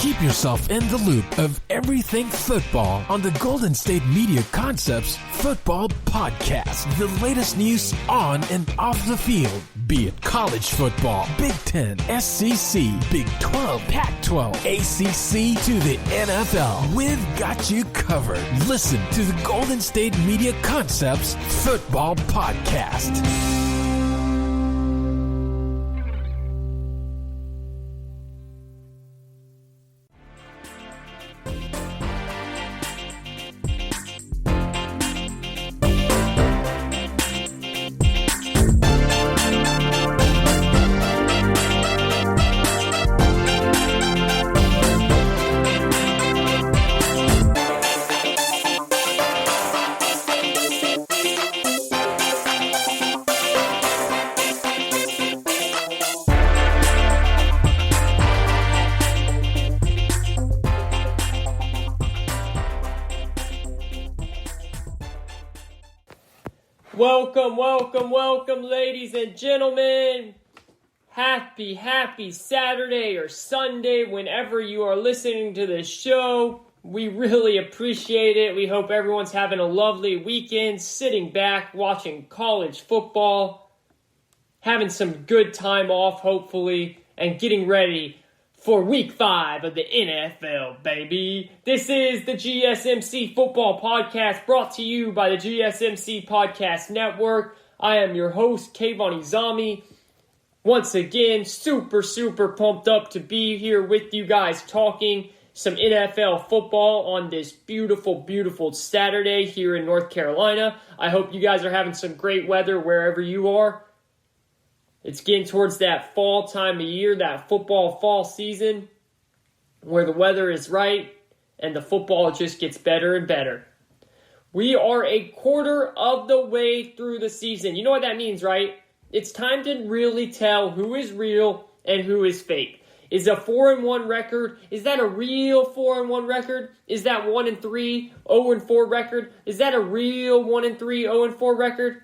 Keep yourself in the loop of everything football on the Golden State Media Concepts Football Podcast. The latest news on and off the field, be it college football, Big Ten, SEC, Big 12, Pac-12, ACC to the NFL. We've got you covered. Listen to the Golden State Media Concepts Football Podcast. Welcome, ladies and gentlemen. Happy Saturday or Sunday whenever you are listening to this show. We really appreciate it. We hope everyone's having a lovely weekend, sitting back, watching college football, having some good time off, hopefully, and getting ready for Week 5 of the NFL, baby. This is the GSMC Football Podcast, brought to you by the GSMC Podcast Network. I am your host, Kayvon Izami. Once again, super pumped up to be here with you guys talking some NFL football on this beautiful Saturday here in North Carolina. I hope you guys are having some great weather wherever you are. It's getting towards that fall time of year, that football fall season, where the weather is right and the football just gets better and better. We are a quarter of the way through the season. You know what that means, right? It's time to really tell who is real and who is fake. Is a 4-1 record, is that a real 4-1 record? Is that 1-3, 0-4 record? Is that a real 1-3, 0-4 record?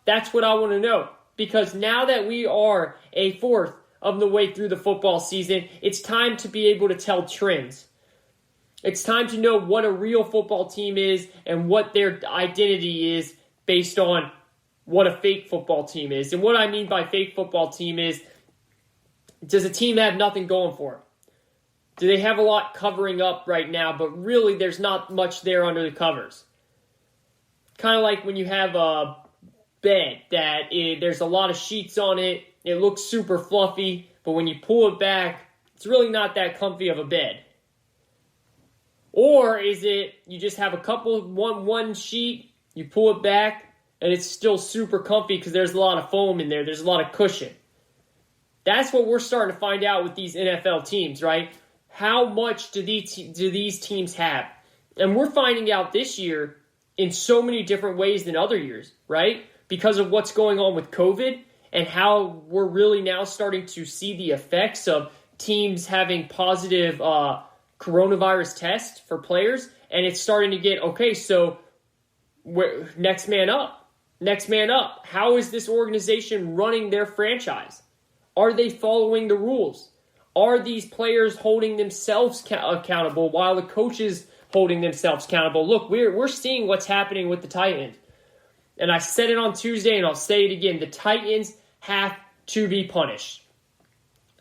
That's what I want to know. Because now that we are a fourth of the way through the football season, it's time to be able to tell trends. It's time to know what a real football team is and what their identity is based on what a fake football team is. And what I mean by fake football team is, does a team have nothing going for them? Do they have a lot covering up right now, but really there's not much there under the covers? Kind of like when you have a bed that there's a lot of sheets on it, it looks super fluffy, but when you pull it back, it's really not that comfy of a bed. Or is it you just have one sheet, you pull it back, and it's still super comfy because there's a lot of foam in there, there's a lot of cushion. That's what we're starting to find out with these NFL teams, right? How much do these teams have? And we're finding out this year in so many different ways than other years, right? Because of what's going on with COVID and how we're really now starting to see the effects of teams having positive coronavirus tests for players. And it's starting to get, okay, so next man up. How is this organization running their franchise? Are they following the rules? Are these players holding themselves accountable while the coaches holding themselves accountable? Look, we're seeing what's happening with the Titans. And I said it on Tuesday, and I'll say it again. The Titans have to be punished.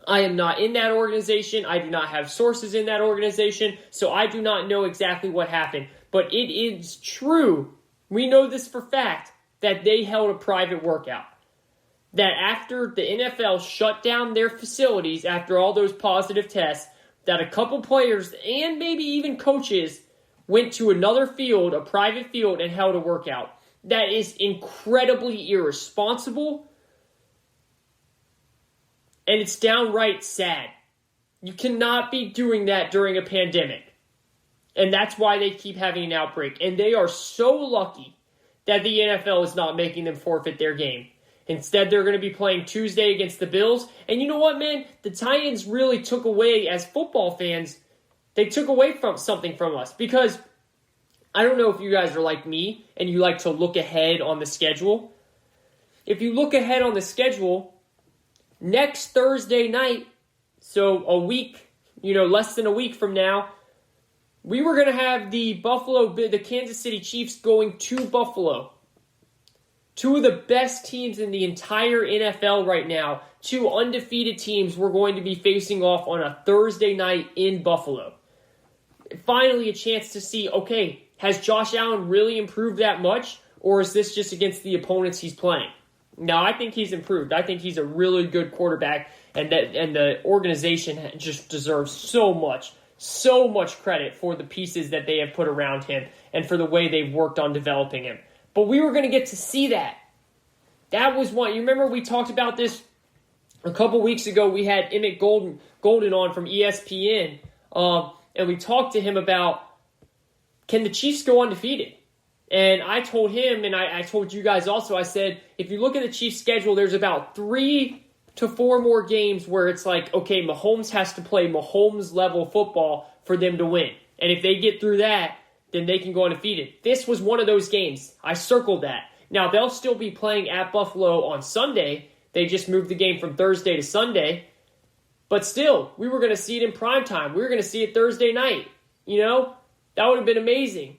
I am not in that organization. I do not have sources in that organization, so I do not know exactly what happened. But it is true, we know this for fact, that they held a private workout. That after the NFL shut down their facilities, after all those positive tests, that a couple players and maybe even coaches went to another field, a private field, and held a workout. That is incredibly irresponsible, and it's downright sad. You cannot be doing that during a pandemic, and that's why they keep having an outbreak. And they are so lucky that the NFL is not making them forfeit their game. Instead, they're going to be playing Tuesday against the Bills. And you know what, man? The Titans really took away, as football fans, they took away something from us. Because I don't know if you guys are like me and you like to look ahead on the schedule. If you look ahead on the schedule, next Thursday night, so a week less than a week from now, we were going to have the Kansas City Chiefs going to Buffalo. Two of the best teams in the entire NFL right now. Two undefeated teams were going to be facing off on a Thursday night in Buffalo. Finally, a chance to see, okay, has Josh Allen really improved that much? Or is this just against the opponents he's playing? Now, I think he's improved. I think he's a really good quarterback, and the organization just deserves so much credit for the pieces that they have put around him and for the way they've worked on developing him. But we were going to get to see that. That was one. You remember we talked about this a couple weeks ago. We had Emmet Golden on from ESPN, and we talked to him about, can the Chiefs go undefeated? And I told him, and I told you guys also, I said, if you look at the Chiefs' schedule, there's about 3 to 4 more games where it's like, okay, Mahomes has to play Mahomes-level football for them to win. And if they get through that, then they can go undefeated. This was one of those games. I circled that. Now, they'll still be playing at Buffalo on Sunday. They just moved the game from Thursday to Sunday. But still, we were going to see it in prime time. We were going to see it Thursday night. That would have been amazing.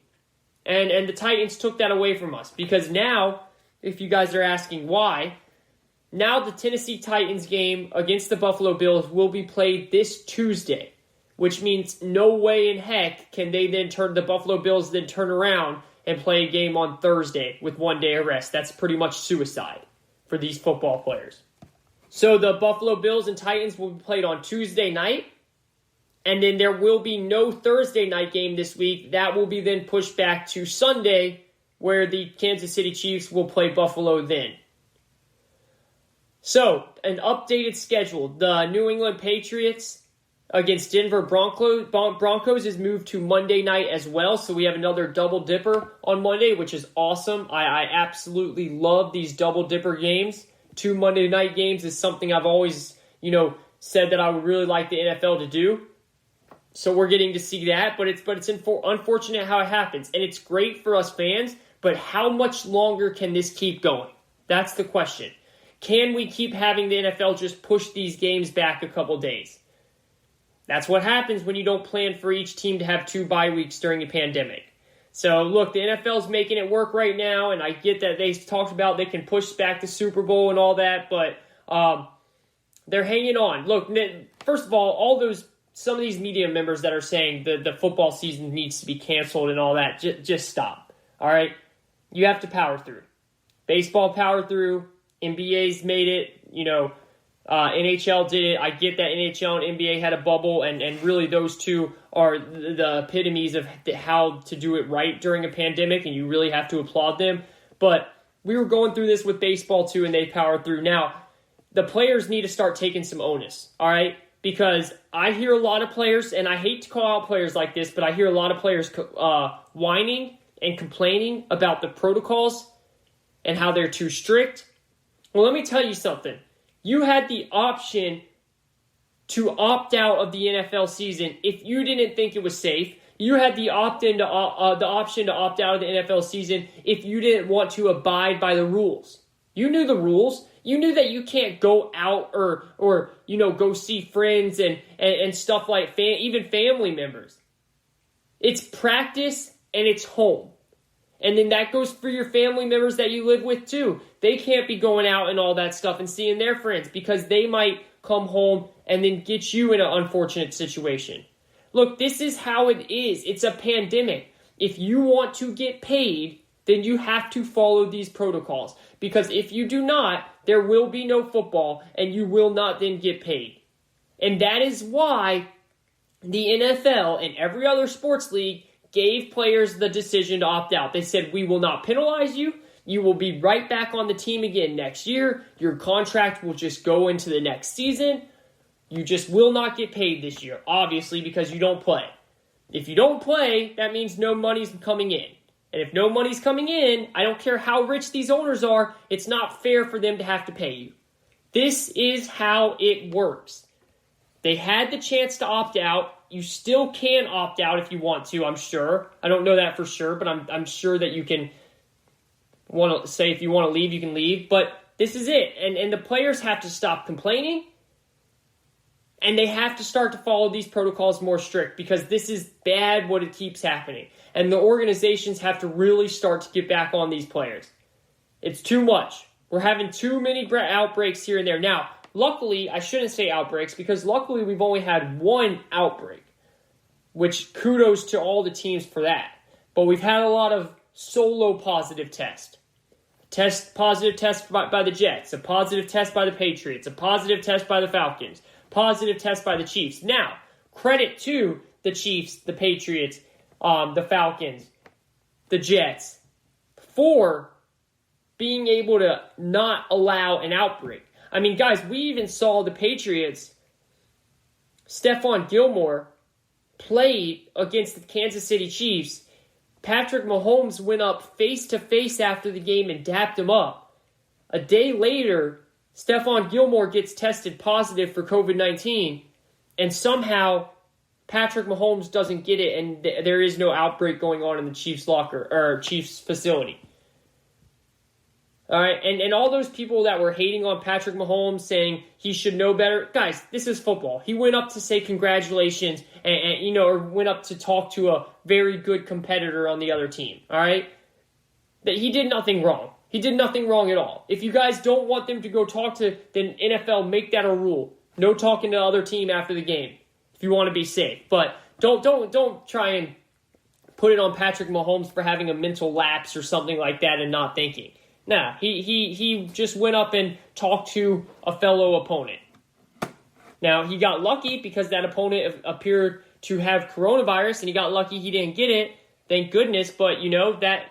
And the Titans took that away from us. Because now, if you guys are asking why, now the Tennessee Titans game against the Buffalo Bills will be played this Tuesday. Which means no way in heck can they then the Buffalo Bills then turn around and play a game on Thursday with 1 day of rest. That's pretty much suicide for these football players. So the Buffalo Bills and Titans will be played on Tuesday night. And then there will be no Thursday night game this week. That will be then pushed back to Sunday, where the Kansas City Chiefs will play Buffalo then. So, an updated schedule. The New England Patriots against Denver Broncos is moved to Monday night as well. So we have another double dipper on Monday, which is awesome. I absolutely love these double dipper games. 2 Monday night games is something I've always, said that I would really like the NFL to do. So we're getting to see that, but it's unfortunate how it happens. And it's great for us fans, but how much longer can this keep going? That's the question. Can we keep having the NFL just push these games back a couple days? That's what happens when you don't plan for each team to have 2 bye weeks during a pandemic. So, look, the NFL's making it work right now, and I get that they talked about they can push back the Super Bowl and all that, but they're hanging on. Look, first of all some of these media members that are saying the football season needs to be canceled and all that, just stop, all right? You have to power through. Baseball powered through. NBA's made it, NHL did it. I get that NHL and NBA had a bubble, and really those two are the epitomes of how to do it right during a pandemic, and you really have to applaud them. But we were going through this with baseball too, and they powered through. Now, the players need to start taking some onus, all right? Because I hear a lot of players, and I hate to call out players like this, but I hear a lot of players whining and complaining about the protocols and how they're too strict. Well, let me tell you something. You had the option to opt out of the NFL season if you didn't think it was safe. You had the option to opt out of the NFL season if you didn't want to abide by the rules. You knew the rules. You knew that you can't go out or go see friends and stuff like even family members. It's practice and it's home. And then that goes for your family members that you live with too. They can't be going out and all that stuff and seeing their friends because they might come home and then get you in an unfortunate situation. Look, this is how it is. It's a pandemic. If you want to get paid, then you have to follow these protocols. Because if you do not, there will be no football and you will not then get paid. And that is why the NFL and every other sports league gave players the decision to opt out. They said, we will not penalize you. You will be right back on the team again next year. Your contract will just go into the next season. You just will not get paid this year, obviously, because you don't play. If you don't play, that means no money's coming in. And if no money's coming in, I don't care how rich these owners are, it's not fair for them to have to pay you. This is how it works. They had the chance to opt out. You still can opt out if you want to, I'm sure. I don't know that for sure, but I'm sure that you can want to say if you want to leave, you can leave. But this is it. And the players have to stop complaining. And they have to start to follow these protocols more strict because this is bad what it keeps happening. And the organizations have to really start to get back on these players. It's too much. We're having too many outbreaks here and there. Now, luckily, I shouldn't say outbreaks because luckily we've only had one outbreak, which kudos to all the teams for that. But we've had a lot of solo positive tests. Positive test by the Jets, a positive test by the Patriots, a positive test by the Falcons, positive test by the Chiefs. Now, credit to the Chiefs, the Patriots, the Falcons, the Jets, for being able to not allow an outbreak. I mean, guys, we even saw the Patriots, Stephon Gilmore, played against the Kansas City Chiefs. Patrick Mahomes went up face-to-face after the game and dapped him up. A day later, Stephon Gilmore gets tested positive for COVID-19, and somehow Patrick Mahomes doesn't get it, and there is no outbreak going on in the Chiefs Chiefs facility. All right, and all those people that were hating on Patrick Mahomes, saying he should know better, guys, this is football. He went up to say congratulations, and or went up to talk to a very good competitor on the other team. All right, that he did nothing wrong. He did nothing wrong at all. If you guys don't want them to go talk to the NFL, make that a rule. No talking to the other team after the game if you want to be safe. But don't try and put it on Patrick Mahomes for having a mental lapse or something like that and not thinking. Nah, he just went up and talked to a fellow opponent. Now, he got lucky because that opponent appeared to have coronavirus, and he got lucky he didn't get it. Thank goodness, but that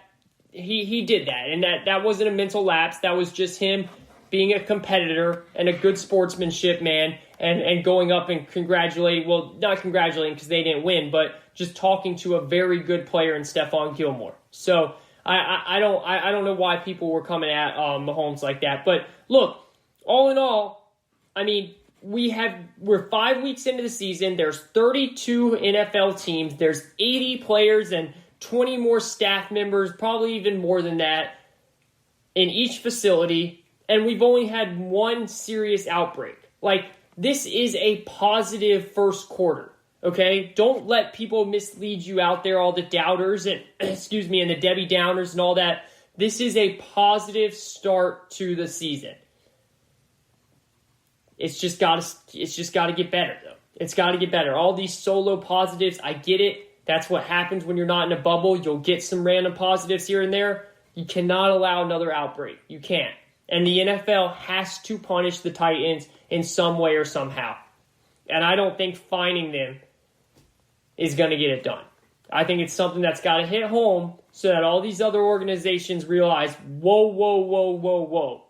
he did that, and that wasn't a mental lapse. That was just him being a competitor and a good sportsmanship man, and going up and congratulating, well, not congratulating because they didn't win, but just talking to a very good player in Stephon Gilmore. So I don't know why people were coming at Mahomes like that. But look, all in all, I mean, we're 5 weeks into the season. There's 32 NFL teams. There's 80 players and 20 more staff members, probably even more than that, in each facility. And we've only had one serious outbreak. Like, this is a positive first quarter. Okay, don't let people mislead you out there, all the doubters and and the Debbie Downers and all that. This is a positive start to the season. It's just got to get better though. It's got to get better. All these solo positives, I get it. That's what happens when you're not in a bubble. You'll get some random positives here and there. You cannot allow another outbreak. You can't. And the NFL has to punish the Titans in some way or somehow. And I don't think fining them is going to get it done. I think it's something that's got to hit home so that all these other organizations realize, whoa.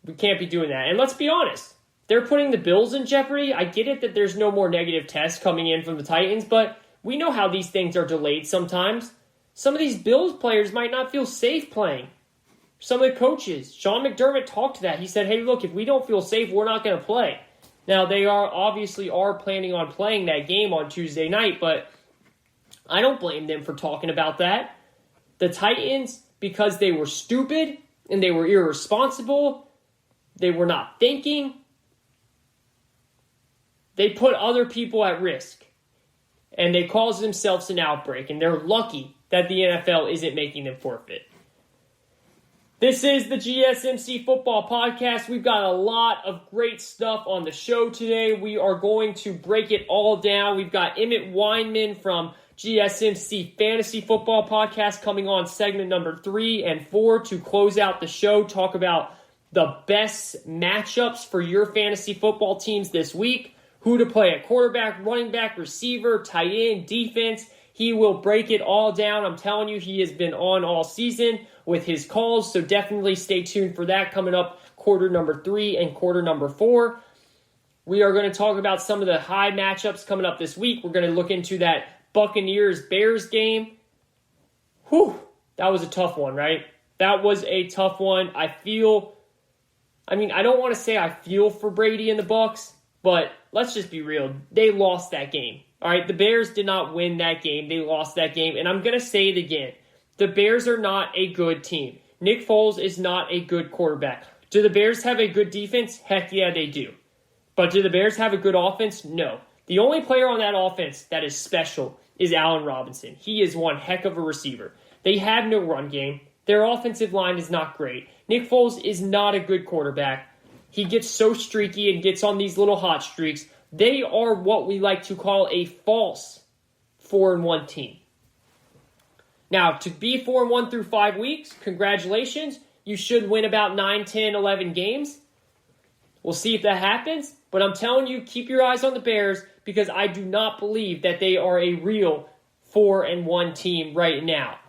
We can't be doing that. And let's be honest, they're putting the Bills in jeopardy. I get it that there's no more negative tests coming in from the Titans, but we know how these things are delayed sometimes. Some of these Bills players might not feel safe playing. Some of the coaches, Sean McDermott talked to that. He said, hey, look, if we don't feel safe, we're not going to play. Now, they are planning on playing that game on Tuesday night, but I don't blame them for talking about that. The Titans, because they were stupid and they were irresponsible, they were not thinking, they put other people at risk, and they caused themselves an outbreak, and they're lucky that the NFL isn't making them forfeit. This is the GSMC Football Podcast. We've got a lot of great stuff on the show today. We are going to break it all down. We've got Emmet Weinman from GSMC Fantasy Football Podcast coming on segment number 3 and 4 to close out the show, talk about the best matchups for your fantasy football teams this week, who to play at quarterback, running back, receiver, tight end, defense. He will break it all down. I'm telling you, he has been on all season with his calls, so definitely stay tuned for that coming up quarter number 3 and quarter number 4. We are going to talk about some of the high matchups coming up this week. We're going to look into that Buccaneers-Bears game. Whew, that was a tough one, right? That was a tough one. I don't want to say I feel for Brady and the Bucs, but let's just be real. They lost that game. All right, the Bears did not win that game. They lost that game, and I'm going to say it again. The Bears are not a good team. Nick Foles is not a good quarterback. Do the Bears have a good defense? Heck yeah, they do. But do the Bears have a good offense? No. The only player on that offense that is special is Allen Robinson. He is one heck of a receiver. They have no run game. Their offensive line is not great. Nick Foles is not a good quarterback. He gets so streaky and gets on these little hot streaks. They are what we like to call a false 4-1 team. Now, to be 4-1 through 5 weeks, congratulations. You should win about 9, 10, 11 games. We'll see if that happens. But I'm telling you, keep your eyes on the Bears because I do not believe that they are a real 4-1 team right now.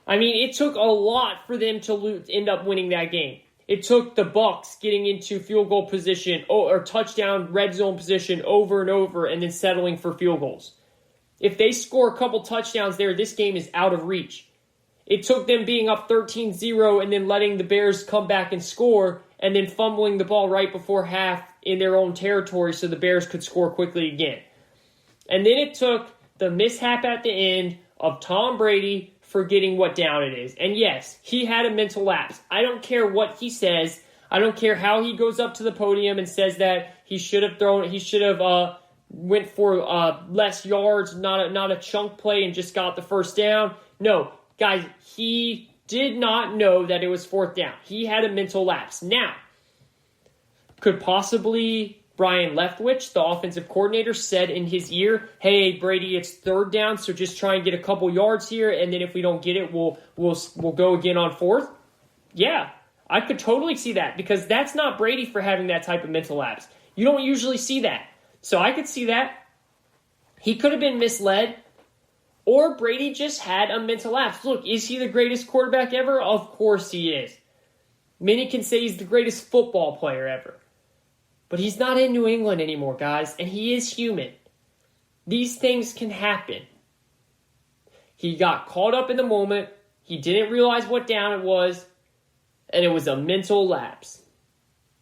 I mean, it took a lot for them to end up winning that game. It took the Bucs getting into field goal position or touchdown red zone position over and over and then settling for field goals. If they score a couple touchdowns there, this game is out of reach. It took them being up 13-0 and then letting the Bears come back and score and then fumbling the ball right before half in their own territory so the Bears could score quickly again. And then it took the mishap at the end of Tom Brady forgetting what down it is. And yes, he had a mental lapse. I don't care what he says. I don't care how he goes up to the podium and says that he should have went for less yards, not a chunk play and just got the first down. No, guys, he did not know that it was fourth down. He had a mental lapse. Now, could possibly Brian Leftwich, the offensive coordinator, said in his ear, "Hey Brady, it's third down, so just try and get a couple yards here, and then if we don't get it, we'll go again on fourth." Yeah, I could totally see that because that's not Brady for having that type of mental lapse. You don't usually see that, so I could see that. He could have been misled, or Brady just had a mental lapse. Look, is he the greatest quarterback ever? Of course he is. Many can say he's the greatest football player ever. But he's not in New England anymore, guys, and he is human. These things can happen. He got caught up in the moment. He didn't realize what down it was, and it was a mental lapse.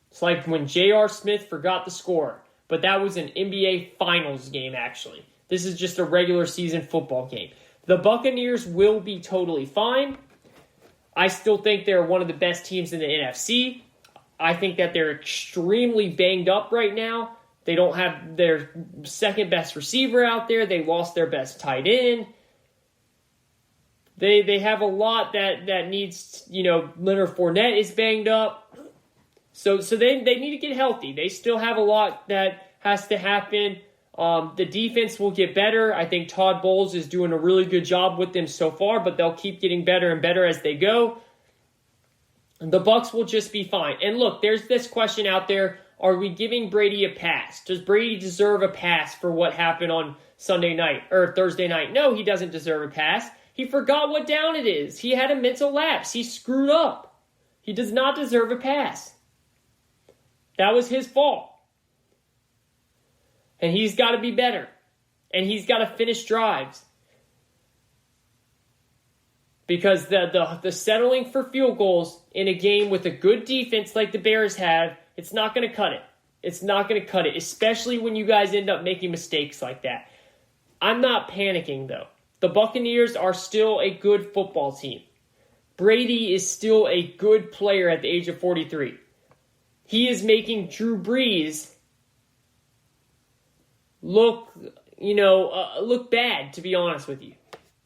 It's like when J.R. Smith forgot the score, but that was an NBA Finals game, actually. This is just a regular season football game. The Buccaneers will be totally fine. I still think they're one of the best teams in the NFC. I think that they're extremely banged up right now. They don't have their second best receiver out there. They lost their best tight end. They have a lot that needs, Leonard Fournette is banged up. So they need to get healthy. They still have a lot that has to happen. The defense will get better. I think Todd Bowles is doing a really good job with them so far, but they'll keep getting better and better as they go. The Bucs will just be fine. And look, there's this question out there. Are we giving Brady a pass? Does Brady deserve a pass for what happened on Sunday night or Thursday night? No, he doesn't deserve a pass. He forgot what down it is. He had a mental lapse. He screwed up. He does not deserve a pass. That was his fault. And he's got to be better. And he's got to finish drives. Because the settling for field goals in a game with a good defense like the Bears have, it's not going to cut it. It's not going to cut it, especially when you guys end up making mistakes like that. I'm not panicking, though. The Buccaneers are still a good football team. Brady is still a good player at the age of 43. He is making Drew Brees look bad, to be honest with you.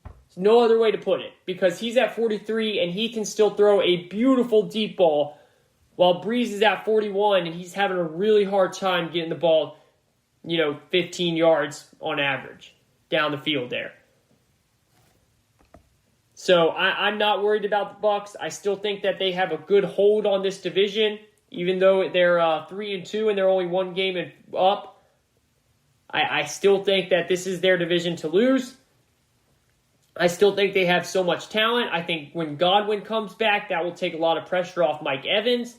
There's no other way to put it, because he's at 43 and he can still throw a beautiful deep ball while Brees is at 41 and he's having a really hard time getting the ball, 15 yards on average down the field there. So I'm not worried about the Bucs. I still think that they have a good hold on this division, even though they're 3-2 and they're only one game up. I still think that this is their division to lose. I still think they have so much talent. I think when Godwin comes back, that will take a lot of pressure off Mike Evans.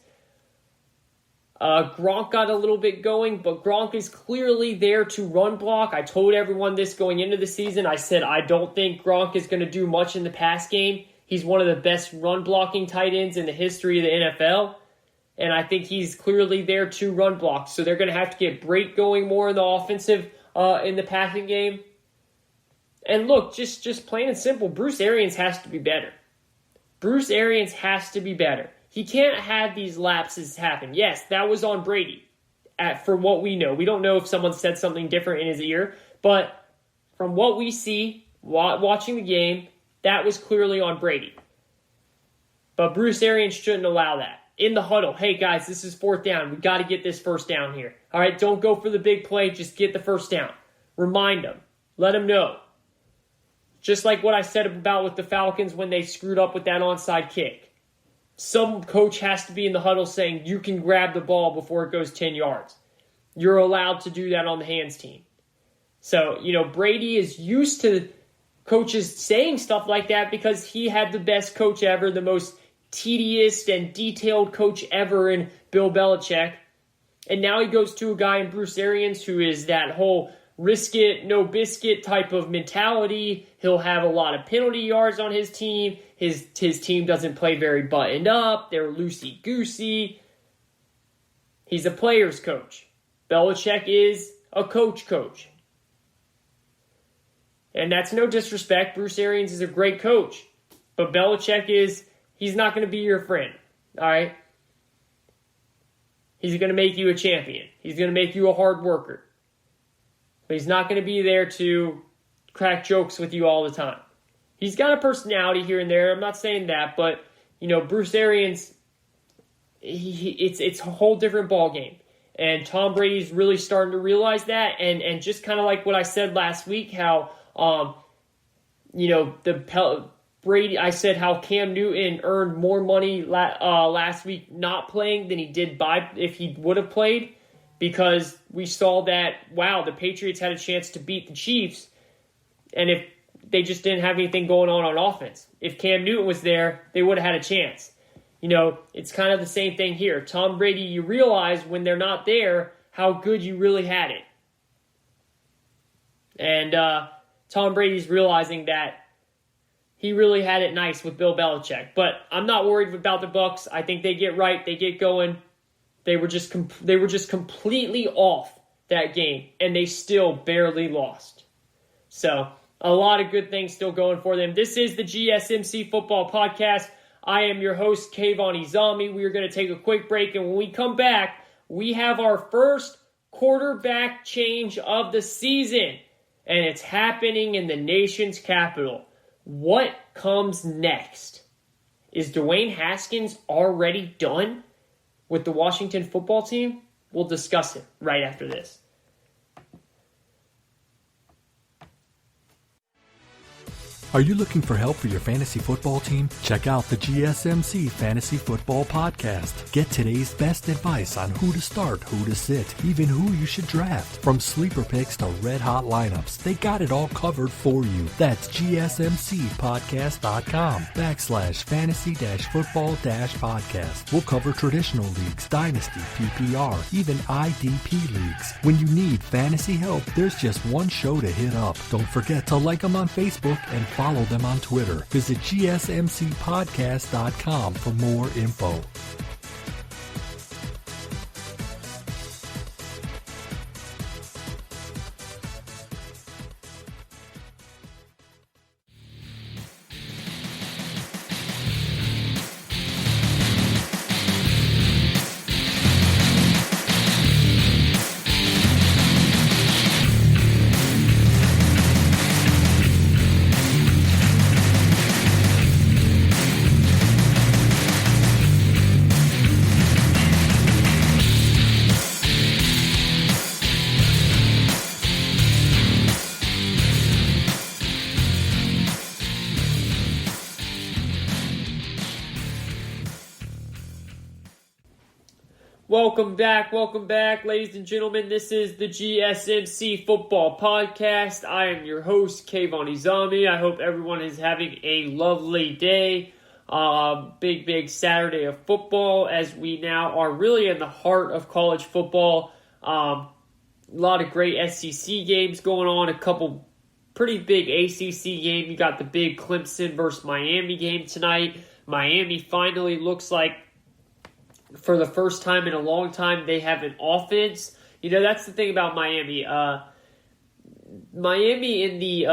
Gronk got a little bit going, but Gronk is clearly there to run block. I told everyone this going into the season. I said I don't think Gronk is going to do much in the pass game. He's one of the best run blocking tight ends in the history of the NFL. And I think he's clearly there to run block. So they're going to have to get Brake going more in the offensive, in the passing game. And look, just plain and simple, Bruce Arians has to be better. Bruce Arians has to be better. He can't have these lapses happen. Yes, that was on Brady. for what we know. We don't know if someone said something different in his ear, but from what we see watching the game, that was clearly on Brady. But Bruce Arians shouldn't allow that. In the huddle, hey guys, this is 4th down. We got to get this first down here. All right, don't go for the big play. Just get the first down. Remind them. Let them know. Just like what I said about with the Falcons when they screwed up with that onside kick. Some coach has to be in the huddle saying, you can grab the ball before it goes 10 yards. You're allowed to do that on the hands team. So, Brady is used to coaches saying stuff like that because he had the best coach ever, the most tedious and detailed coach ever in Bill Belichick. And now he goes to a guy in Bruce Arians who is that whole risk it, no biscuit type of mentality. He'll have a lot of penalty yards on his team. His team doesn't play very buttoned up. They're loosey-goosey. He's a player's coach. Belichick is a coach. And that's no disrespect. Bruce Arians is a great coach. But Belichick he's not going to be your friend. All right? He's going to make you a champion. He's going to make you a hard worker. But he's not going to be there to crack jokes with you all the time. He's got a personality here and there. I'm not saying that, but Bruce Arians, it's a whole different ballgame. And Tom Brady's really starting to realize that. And just kind of like what I said last week, how Brady, I said how Cam Newton earned more money last week not playing than he did if he would have played. Because we saw that, the Patriots had a chance to beat the Chiefs, and if they just didn't have anything going on offense. If Cam Newton was there, they would have had a chance. It's kind of the same thing here. Tom Brady, you realize when they're not there how good you really had it. And Tom Brady's realizing that he really had it nice with Bill Belichick. But I'm not worried about the Bucs. I think they get right. They get going. They were just completely off that game, and they still barely lost. So a lot of good things still going for them. This is the GSMC Football Podcast. I am your host, Kayvon Izami. We are going to take a quick break, and when we come back, we have our first quarterback change of the season, and it's happening in the nation's capital. What comes next? Is Dwayne Haskins already done with the Washington football team? We'll discuss it right after this. Are you looking for help for your fantasy football team? Check out the GSMC Fantasy Football Podcast. Get today's best advice on who to start, who to sit, even who you should draft. From sleeper picks to red-hot lineups, they got it all covered for you. That's gsmcpodcast.com/fantasy-football-podcast. We'll cover traditional leagues, dynasty, PPR, even IDP leagues. When you need fantasy help, there's just one show to hit up. Don't forget to like them on Facebook and follow them on Twitter. Visit gsmcpodcast.com for more info. Welcome back, ladies and gentlemen. This is the GSMC Football Podcast. I am your host, Kayvon Izami. I hope everyone is having a lovely day. Big Saturday of football as we now are really in the heart of college football. A lot of great SEC games going on, a couple pretty big ACC games. You got the big Clemson versus Miami game tonight. Miami finally looks like, for the first time in a long time, they have an offense. That's the thing about Miami. Miami in the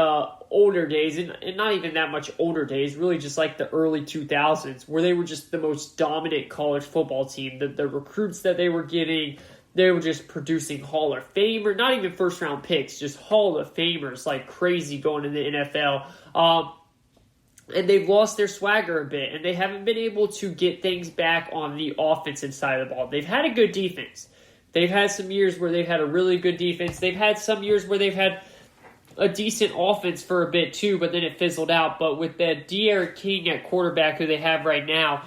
older days, and not even that much older days, really just like the early 2000s, where they were just the most dominant college football team. The recruits that they were getting, they were just producing Hall of Famer, not even first-round picks, just Hall of Famers like crazy going in the NFL. And they've lost their swagger a bit, and they haven't been able to get things back on the offensive side of the ball. They've had a good defense. They've had some years where they've had a really good defense. They've had some years where they've had a decent offense for a bit too, but then it fizzled out. But with that De'Aaron King at quarterback who they have right now,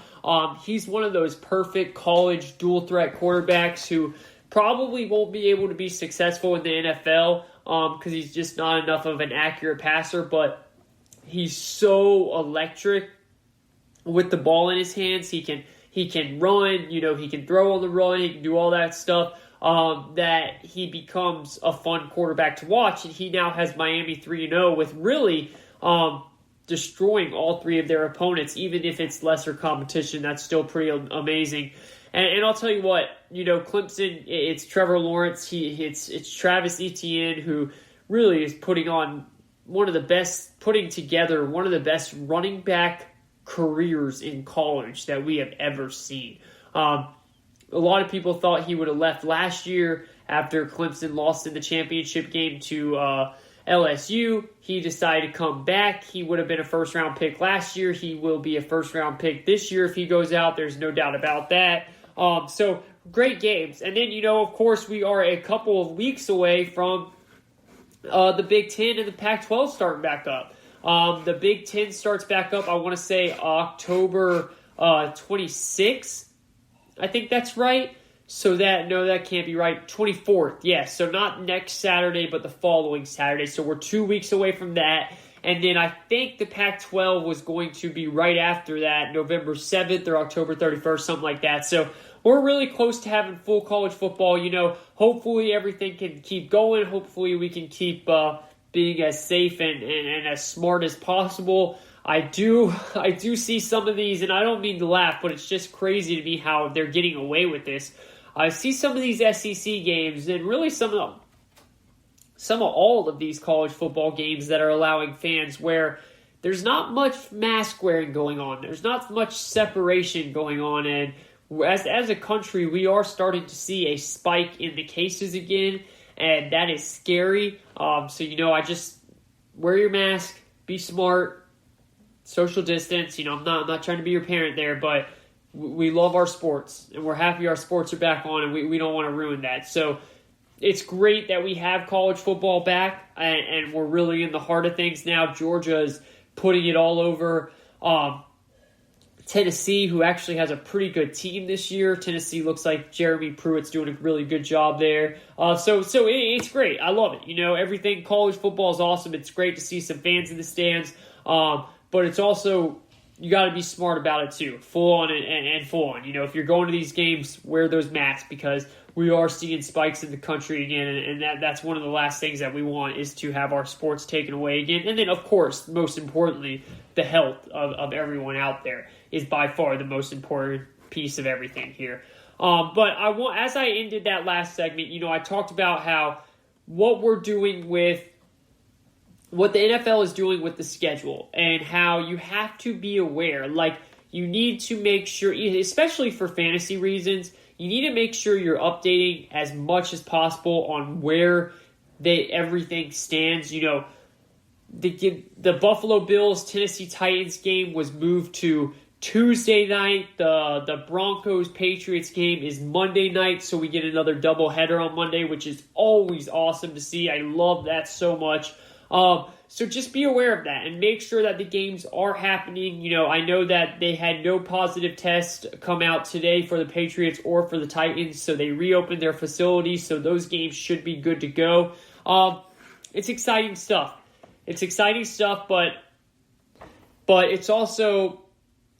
he's one of those perfect college dual-threat quarterbacks who probably won't be able to be successful in the NFL because he's just not enough of an accurate passer, but he's so electric with the ball in his hands. He can run, he can throw on the run, he can do all that stuff, that he becomes a fun quarterback to watch. And he now has Miami 3-0 with really destroying all three of their opponents, even if it's lesser competition. That's still pretty amazing. And I'll tell you what, Clemson, it's Trevor Lawrence, it's Travis Etienne, who really is putting together one of the best running back careers in college that we have ever seen. A lot of people thought he would have left last year after Clemson lost in the championship game to LSU. He decided to come back. He would have been a first-round pick last year. He will be a first-round pick this year if he goes out. There's no doubt about that. So great games. And then, of course, we are a couple of weeks away from the Big Ten and the Pac-12 starting back up. The Big Ten starts back up, I want to say, October 26th. I think that's right. So that can't be right. 24th, yes. So not next Saturday, but the following Saturday. So we're 2 weeks away from that. And then I think the Pac-12 was going to be right after that, November 7th or October 31st, something like that. So we're really close to having full college football. Hopefully everything can keep going. Hopefully we can keep being as safe and as smart as possible. I do see some of these, and I don't mean to laugh, but it's just crazy to me how they're getting away with this. I see some of these SEC games, and really some of all of these college football games that are allowing fans where there's not much mask wearing going on. There's not much separation going on, and as a country, we are starting to see a spike in the cases again, and that is scary. So, I just wear your mask, be smart, social distance. I'm not trying to be your parent there, but we love our sports, and we're happy our sports are back on, and we don't want to ruin that. So it's great that we have college football back, and we're really in the heart of things now. Georgia is putting it all over Tennessee, who actually has a pretty good team this year. Tennessee looks like Jeremy Pruitt's doing a really good job there. So it's great. I love it. Everything college football is awesome. It's great to see some fans in the stands. But it's also, you got to be smart about it too. Full on and full on. If you're going to these games, wear those masks because we are seeing spikes in the country again. And that's one of the last things that we want is to have our sports taken away again. And then, of course, most importantly, the health of everyone out there is by far the most important piece of everything here. But as I ended that last segment, I talked about how what we're doing with what the NFL is doing with the schedule and how you have to be aware. Like, you need to make sure, especially for fantasy reasons, you need to make sure you're updating as much as possible on where everything stands. The Buffalo Bills Tennessee Titans game was moved to Tuesday night. The Broncos Patriots game is Monday night, so we get another doubleheader on Monday, which is always awesome to see. I love that so much. So just be aware of that and make sure that the games are happening. I know that they had no positive tests come out today for the Patriots or for the Titans, so they reopened their facilities, so those games should be good to go. It's exciting stuff. But it's also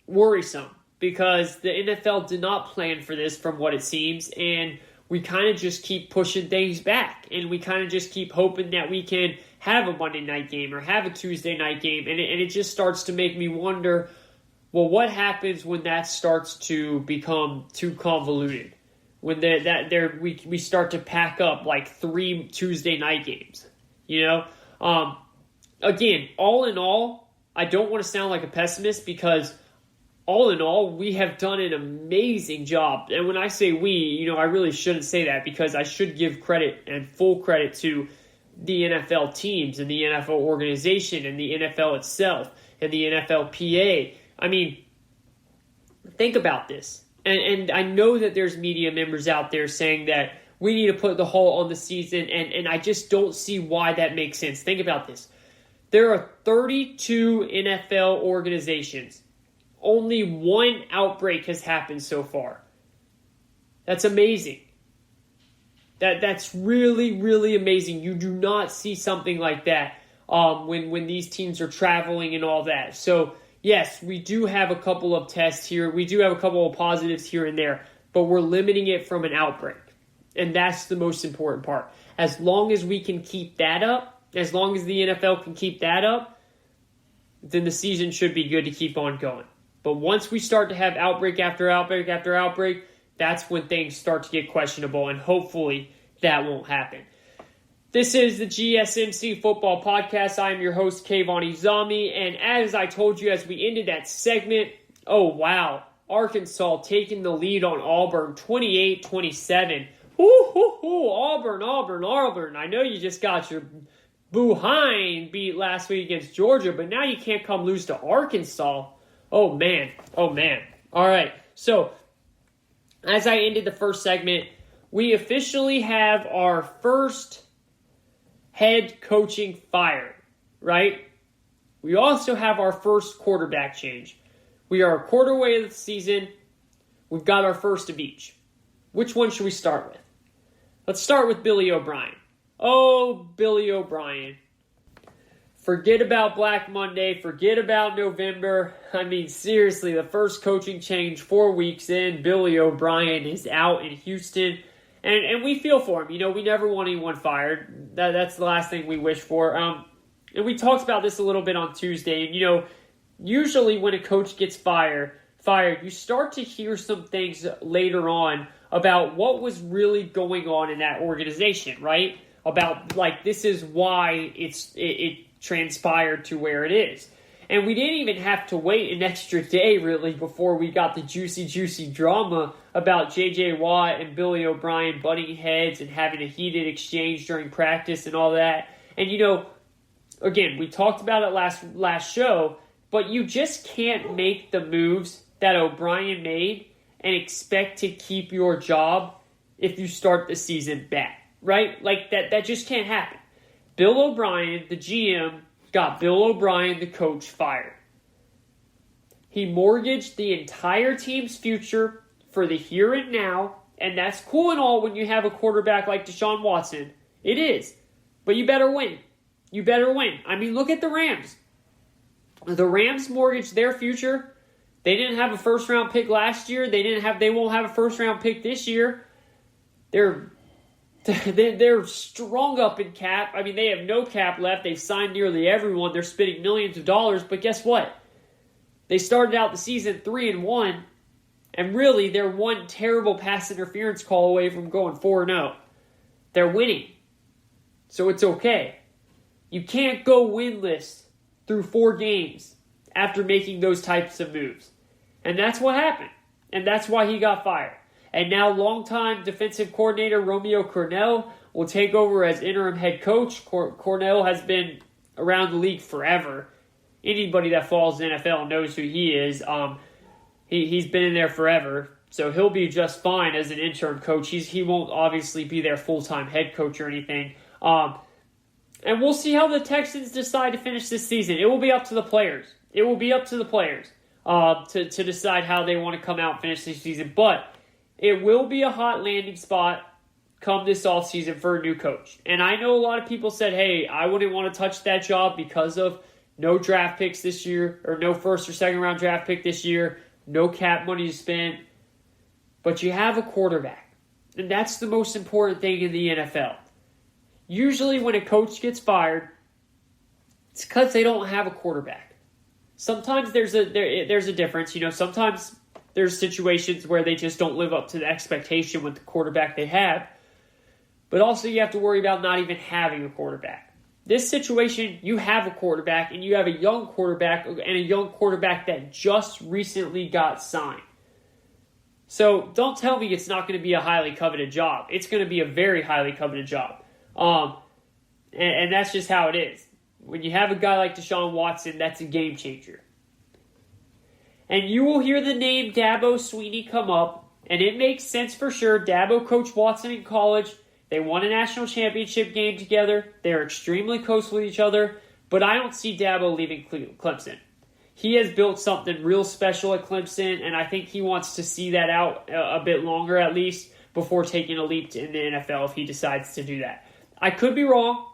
worrisome because the NFL did not plan for this from what it seems, and we kind of just keep pushing things back, and we kind of just keep hoping that we can have a Monday night game or have a Tuesday night game, and it just starts to make me wonder, well, what happens when that starts to become too convoluted? When we start to pack up like 3 Tuesday night games, Again, all in all, I don't want to sound like a pessimist because all in all, we have done an amazing job. And when I say we, I really shouldn't say that, because I should give credit and full credit to the NFL teams and the NFL organization and the NFL itself and the NFLPA. I mean, think about this. And I know that there's media members out there saying that we need to put the halt on the season, and I just don't see why that makes sense. Think about this. There are 32 NFL organizations. Only one outbreak has happened so far. That's amazing. That's really, really amazing. You do not see something like that when these teams are traveling and all that. So, yes, we do have a couple of tests here. We do have a couple of positives here and there, but we're limiting it from an outbreak. And that's the most important part. As long as we can keep that up, as long as the NFL can keep that up, then the season should be good to keep on going. But once we start to have outbreak after outbreak after outbreak, that's when things start to get questionable, and hopefully that won't happen. This is the GSMC Football Podcast. I am your host, Kayvon Izami, and as I told you as we ended that segment, oh wow, Arkansas taking the lead on Auburn, 28-27. Auburn. I know you just got your behind beat last week against Georgia, but now you can't come lose to Arkansas. Oh, man. All right, so as I ended the first segment, we officially have our first head coaching fire, right? We also have our first quarterback change. We are a quarter way of the season. We've got our first of each. Which one should we start with? Let's start with Billy O'Brien. Oh, Billy O'Brien. Forget about Black Monday. Forget about November. I mean, seriously, the first coaching change 4 weeks in, Billy O'Brien is out in Houston. And we feel for him. We never want anyone fired. That's the last thing we wish for. And we talked about this a little bit on Tuesday. And, usually when a coach gets fired, you start to hear some things later on about what was really going on in that organization, right? About, this is why it transpired to where it is. And we didn't even have to wait an extra day, really, before we got the juicy drama about J.J. Watt and Billy O'Brien butting heads and having a heated exchange during practice and all that. And, again, we talked about it last show, but you just can't make the moves that O'Brien made and expect to keep your job if you start the season bad, right? That just can't happen. Bill O'Brien, the GM, got Bill O'Brien, the coach, fired. He mortgaged the entire team's future for the here and now, and that's cool and all when you have a quarterback like Deshaun Watson. It is. But you better win. I mean, look at the Rams. The Rams mortgaged their future. They didn't have a first-round pick last year. They won't have a first-round pick this year. They're strung up in cap. I mean, they have no cap left. They've signed nearly everyone. They're spending millions of dollars. But guess what? They started out the season 3-1, and really, they're one terrible pass interference call away from going 4-0. They're winning, so it's okay. You can't go winless through 4 games after making those types of moves. And that's what happened. And that's why he got fired. And now longtime defensive coordinator Romeo Cornell will take over as interim head coach. Cornell has been around the league forever. Anybody that follows the NFL knows who he is. He's been in there forever. So he'll be just fine as an interim coach. He won't obviously be their full-time head coach or anything. And we'll see how the Texans decide to finish this season. It will be up to the players. To decide how they want to come out and finish this season. But it will be a hot landing spot come this offseason for a new coach. And I know a lot of people said, hey, I wouldn't want to touch that job because of no draft picks this year, or no first or second round draft pick this year, no cap money to spend. But you have a quarterback. And that's the most important thing in the NFL. Usually when a coach gets fired, it's because they don't have a quarterback. Sometimes there's a difference. Sometimes there's situations where they just don't live up to the expectation with the quarterback they have. But also you have to worry about not even having a quarterback. This situation, you have a quarterback, and you have a young quarterback, and a young quarterback that just recently got signed. So don't tell me it's not going to be a highly coveted job. It's going to be a very highly coveted job. And that's just how it is. When you have a guy like Deshaun Watson, that's a game changer. And you will hear the name Dabo Swinney come up, and it makes sense for sure. Dabo coached Watson in college. They won a national championship game together. They're extremely close with each other, but I don't see Dabo leaving Clemson. He has built something real special at Clemson, and I think he wants to see that out a bit longer at least before taking a leap in the NFL if he decides to do that. I could be wrong,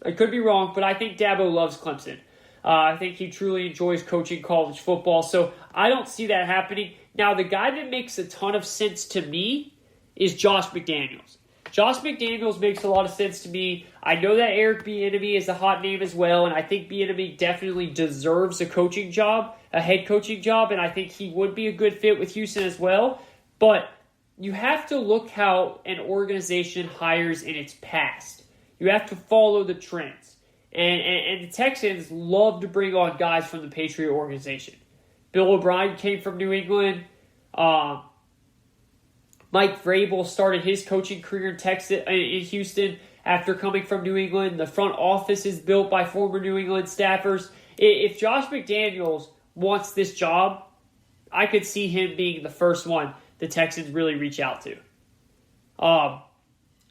but I think Dabo loves Clemson. I think he truly enjoys coaching college football, so I don't see that happening. Now, the guy that makes a ton of sense to me is Josh McDaniels. Josh McDaniels makes a lot of sense to me. I know that Eric Bieniemy is a hot name as well, and I think Bieniemy definitely deserves a coaching job, a head coaching job, and I think he would be a good fit with Houston as well. But you have to look how an organization hires in its past. You have to follow the trends. And the Texans love to bring on guys from the Patriot organization. Bill O'Brien came from New England. Mike Vrabel started his coaching career in Houston after coming from New England. The front office is built by former New England staffers. If Josh McDaniels wants this job, I could see him being the first one the Texans really reach out to.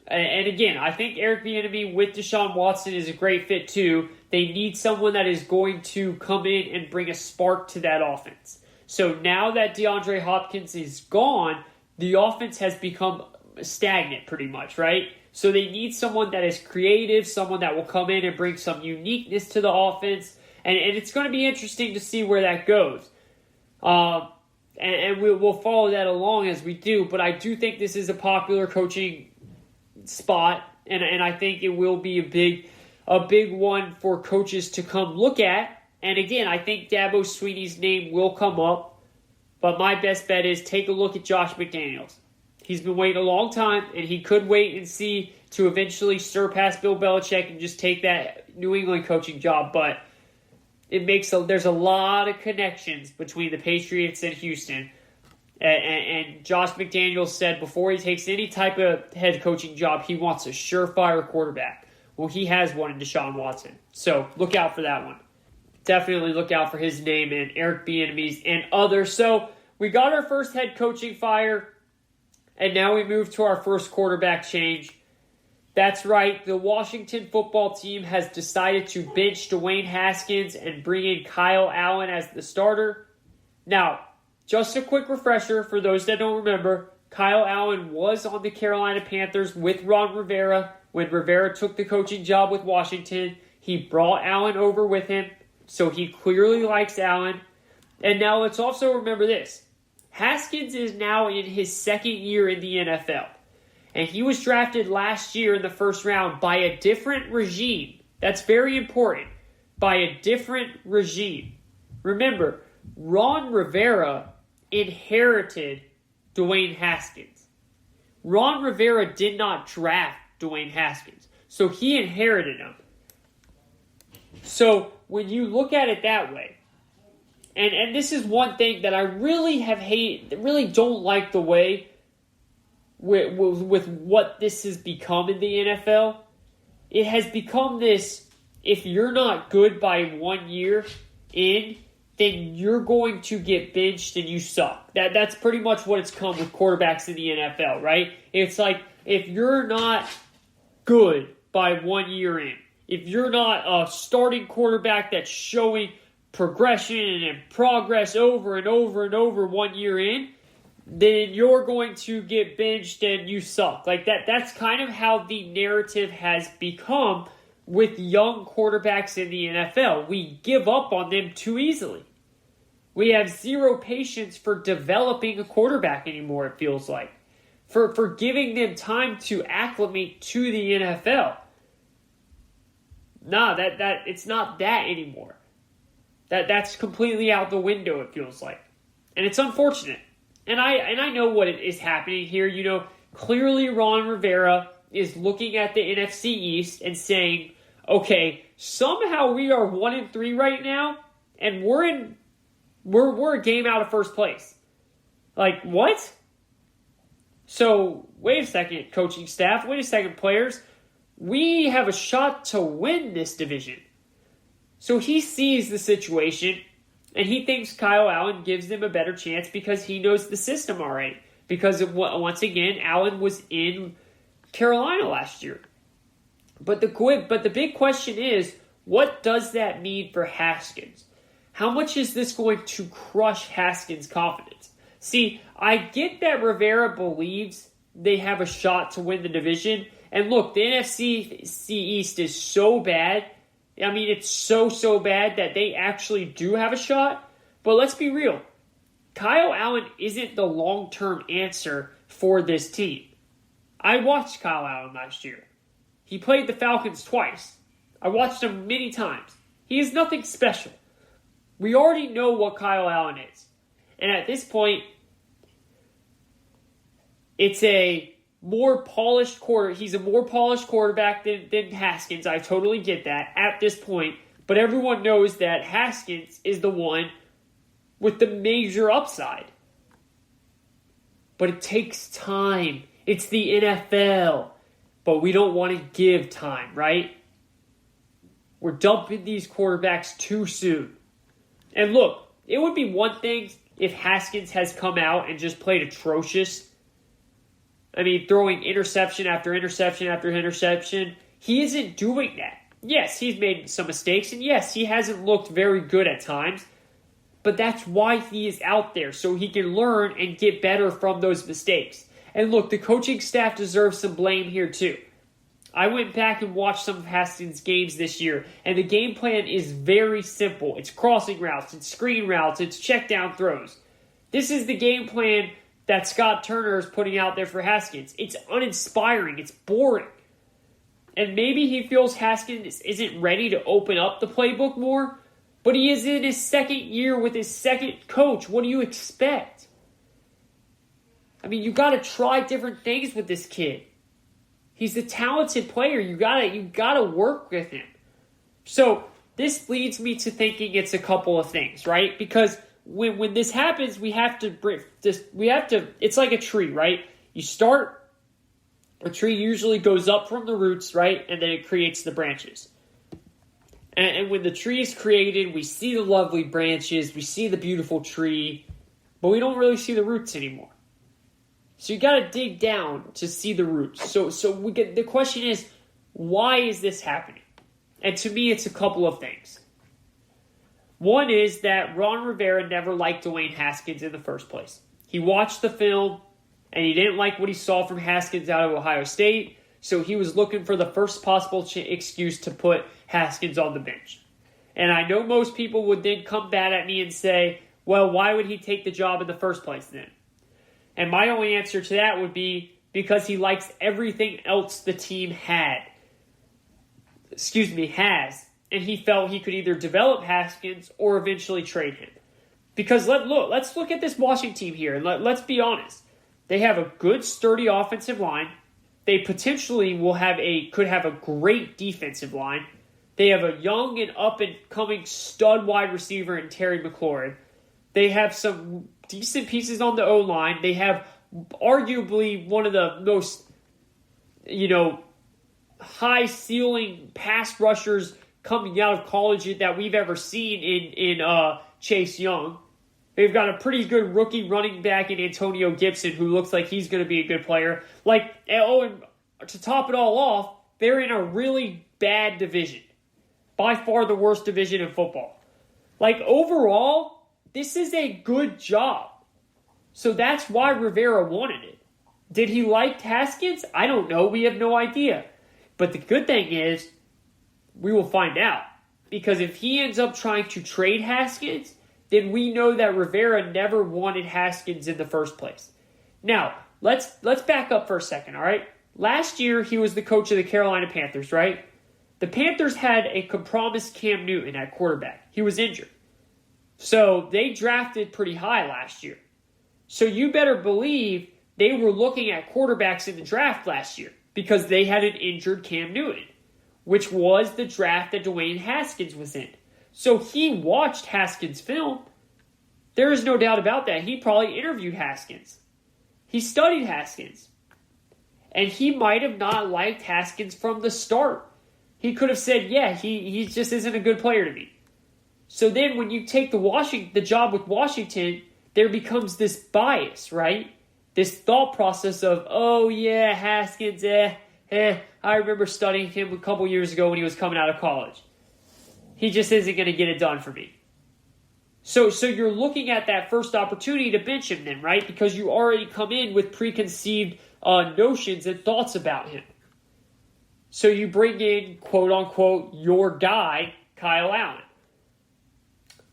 And again, I think Eric Bieniemy with Deshaun Watson is a great fit too. They need someone that is going to come in and bring a spark to that offense. So now that DeAndre Hopkins is gone, the offense has become stagnant pretty much, right? So they need someone that is creative, someone that will come in and bring some uniqueness to the offense. And it's going to be interesting to see where that goes. And we'll follow that along as we do. But I do think this is a popular coaching spot. And I think it will be a big one for coaches to come look at. And again, I think Dabo Swinney's name will come up. But my best bet is take a look at Josh McDaniels. He's been waiting a long time, and he could wait and see to eventually surpass Bill Belichick and just take that New England coaching job. But there's a lot of connections between the Patriots and Houston. And Josh McDaniels said before he takes any type of head coaching job, he wants a surefire quarterback. Well, he has one in Deshaun Watson. So look out for that one. Definitely look out for his name and Eric Bieniemy's and others. So we got our first head coaching fire, and now we move to our first quarterback change. That's right, the Washington football team has decided to bench Dwayne Haskins and bring in Kyle Allen as the starter. Now, just a quick refresher for those that don't remember, Kyle Allen was on the Carolina Panthers with Ron Rivera when Rivera took the coaching job with Washington. He brought Allen over with him. So he clearly likes Allen. And now let's also remember this. Haskins is now in his second year in the NFL. And he was drafted last year in the first round by a different regime. That's very important. By a different regime. Remember, Ron Rivera inherited Dwayne Haskins. Ron Rivera did not draft Dwayne Haskins. So he inherited him. So when you look at it that way, and this is one thing that I really really don't like the way with what this has become in the NFL. It has become this, if you're not good by 1 year in, then you're going to get benched and you suck. That's pretty much what it's come with quarterbacks in the NFL, right? It's like, if you're not good by 1 year in, if you're not a starting quarterback that's showing progression and progress over and over and over 1 year in, then you're going to get benched and you suck. Like that's kind of how the narrative has become with young quarterbacks in the NFL. We give up on them too easily. We have zero patience for developing a quarterback anymore, it feels like. For giving them time to acclimate to the NFL. No, that it's not that anymore. That's completely out the window, it feels like. And it's unfortunate. And I know what is happening here. Clearly Ron Rivera is looking at the NFC East and saying, Okay, somehow we are 1-3 right now, and we're a game out of first place. Like, what? So, wait a second, coaching staff. Wait a second, players. We have a shot to win this division. So he sees the situation, and he thinks Kyle Allen gives them a better chance because he knows the system already. Because, once again, Allen was in Carolina last year. But the big question is, what does that mean for Haskins? How much is this going to crush Haskins' confidence? See, I get that Rivera believes they have a shot to win the division. And look, the NFC East is so bad. I mean, it's so bad that they actually do have a shot. But let's be real. Kyle Allen isn't the long-term answer for this team. I watched Kyle Allen last year. He played the Falcons twice. I watched him many times. He is nothing special. We already know what Kyle Allen is. And at this point, it's a more polished he's a more polished quarterback than Haskins. I totally get that at this point. But everyone knows that Haskins is the one with the major upside. But it takes time. It's the NFL. But we don't want to give time, right? We're dumping these quarterbacks too soon. And look, it would be one thing if Haskins has come out and just played atrocious. I mean, throwing interception after interception after interception. He isn't doing that. Yes, he's made some mistakes, and yes, he hasn't looked very good at times. But that's why he is out there, so he can learn and get better from those mistakes. And look, the coaching staff deserves some blame here too. I went back and watched some of Haskins' games this year, and the game plan is very simple. It's crossing routes, it's screen routes, it's check down throws. This is the game plan that Scott Turner is putting out there for Haskins. It's uninspiring, it's boring. And maybe he feels Haskins isn't ready to open up the playbook more, but he is in his second year with his second coach. What do you expect? I mean, you got to try different things with this kid. He's a talented player. You gotta work with him. So this leads me to thinking it's a couple of things, right? Because when this happens, we have to. It's like a tree, right? You start. A tree usually goes up from the roots, right, and then it creates the branches. And when the tree is created, we see the lovely branches, we see the beautiful tree, but we don't really see the roots anymore. So you got to dig down to see the roots. So the question is, why is this happening? And to me, it's a couple of things. One is that Ron Rivera never liked Dwayne Haskins in the first place. He watched the film, and he didn't like what he saw from Haskins out of Ohio State, so he was looking for the first possible excuse to put Haskins on the bench. And I know most people would then come back at me and say, well, why would he take the job in the first place then? And my only answer to that would be because he likes everything else the team has. And he felt he could either develop Haskins or eventually trade him. Because let's look at this Washington team here, and let's be honest. They have a good, sturdy offensive line. They potentially could have a great defensive line. They have a young and up-and-coming stud wide receiver in Terry McLaurin. They have some decent pieces on the O-line. They have arguably one of the most, high-ceiling pass rushers coming out of college that we've ever seen in Chase Young. They've got a pretty good rookie running back in Antonio Gibson who looks like he's going to be a good player. And to top it all off, they're in a really bad division. By far the worst division in football. Overall, this is a good job. So that's why Rivera wanted it. Did he like Haskins? I don't know. We have no idea. But the good thing is, we will find out. Because if he ends up trying to trade Haskins, then we know that Rivera never wanted Haskins in the first place. Now, let's back up for a second, all right? Last year, he was the coach of the Carolina Panthers, right? The Panthers had a compromised Cam Newton at quarterback. He was injured. So they drafted pretty high last year. So you better believe they were looking at quarterbacks in the draft last year because they had an injured Cam Newton. which was the draft that Dwayne Haskins was in. So he watched Haskins' film. There is no doubt about that. He probably interviewed Haskins. He studied Haskins. And he might have not liked Haskins from the start. He could have said, yeah, he just isn't a good player to me. So then when you take the job with Washington, there becomes this bias, right? This thought process of, oh yeah, Haskins, I remember studying him a couple years ago when he was coming out of college. He just isn't going to get it done for me. So you're looking at that first opportunity to bench him then, right? Because you already come in with preconceived notions and thoughts about him. So you bring in, quote unquote, your guy, Kyle Allen.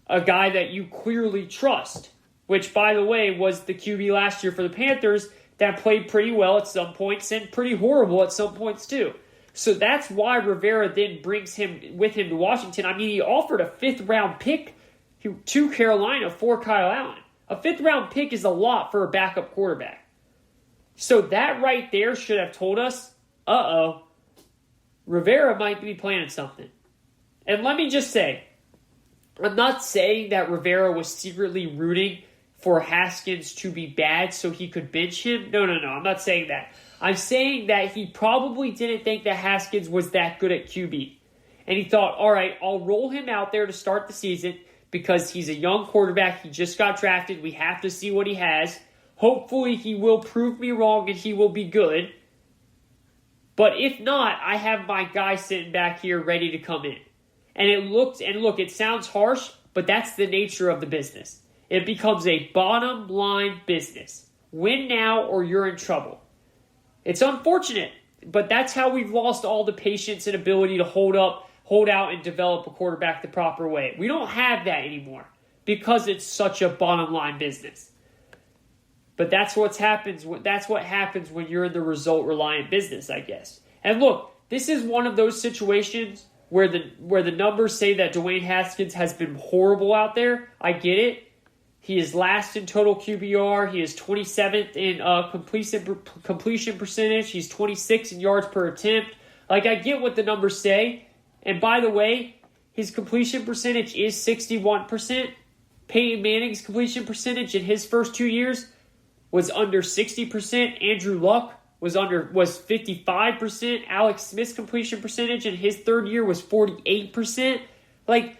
A guy that you clearly trust, which, by the way, was the QB last year for the Panthers that played pretty well at some points and pretty horrible at some points too. So that's why Rivera then brings him with him to Washington. I mean, he offered a 5th-round pick to Carolina for Kyle Allen. A 5th-round pick is a lot for a backup quarterback. So that right there should have told us, Rivera might be planning something. And let me just say, I'm not saying that Rivera was secretly rooting for Haskins to be bad so he could bench him. No, I'm not saying that. I'm saying that he probably didn't think that Haskins was that good at QB. And he thought, all right, I'll roll him out there to start the season because he's a young quarterback. He just got drafted. We have to see what he has. Hopefully he will prove me wrong and he will be good. But if not, I have my guy sitting back here ready to come in. And it sounds harsh, but that's the nature of the business. It becomes a bottom line business. Win now or you're in trouble. It's unfortunate, but that's how we've lost all the patience and ability to hold out and develop a quarterback the proper way. We don't have that anymore because it's such a bottom line business. But that's what happens when you're in the result reliant business, I guess. And look, this is one of those situations where the numbers say that Dwayne Haskins has been horrible out there. I get it. He is last in total QBR. He is 27th in completion percentage. He's 26 in yards per attempt. Like, I get what the numbers say. And by the way, his completion percentage is 61%. Peyton Manning's completion percentage in his first 2 years was under 60%. Andrew Luck was 55%. Alex Smith's completion percentage in his third year was 48%. Like,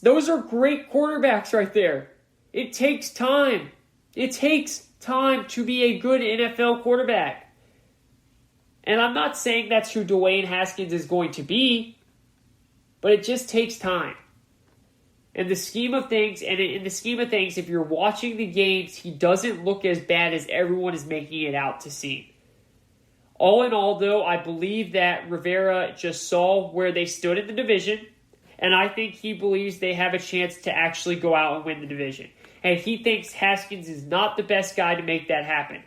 those are great quarterbacks right there. It takes time. It takes time to be a good NFL quarterback. And I'm not saying that's who Dwayne Haskins is going to be, but it just takes time. In the scheme of things, if you're watching the games, he doesn't look as bad as everyone is making it out to seem. All in all, though, I believe that Rivera just saw where they stood in the division, and I think he believes they have a chance to actually go out and win the division. And he thinks Haskins is not the best guy to make that happen.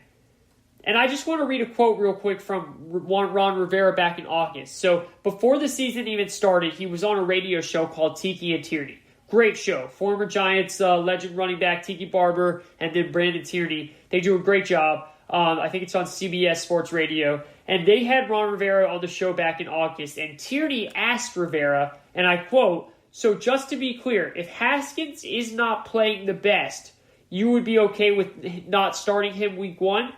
And I just want to read a quote real quick from Ron Rivera back in August. So before the season even started, he was on a radio show called Tiki and Tierney. Great show. Former Giants legend running back Tiki Barber and then Brandon Tierney. They do a great job. I think it's on CBS Sports Radio. And they had Ron Rivera on the show back in August. And Tierney asked Rivera, and I quote, "So just to be clear, if Haskins is not playing the best, you would be okay with not starting him week 1?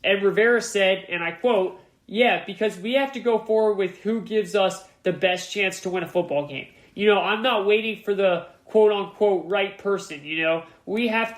And Rivera said, and I quote, "Yeah, because we have to go forward with who gives us the best chance to win a football game. I'm not waiting for the quote-unquote right person, We have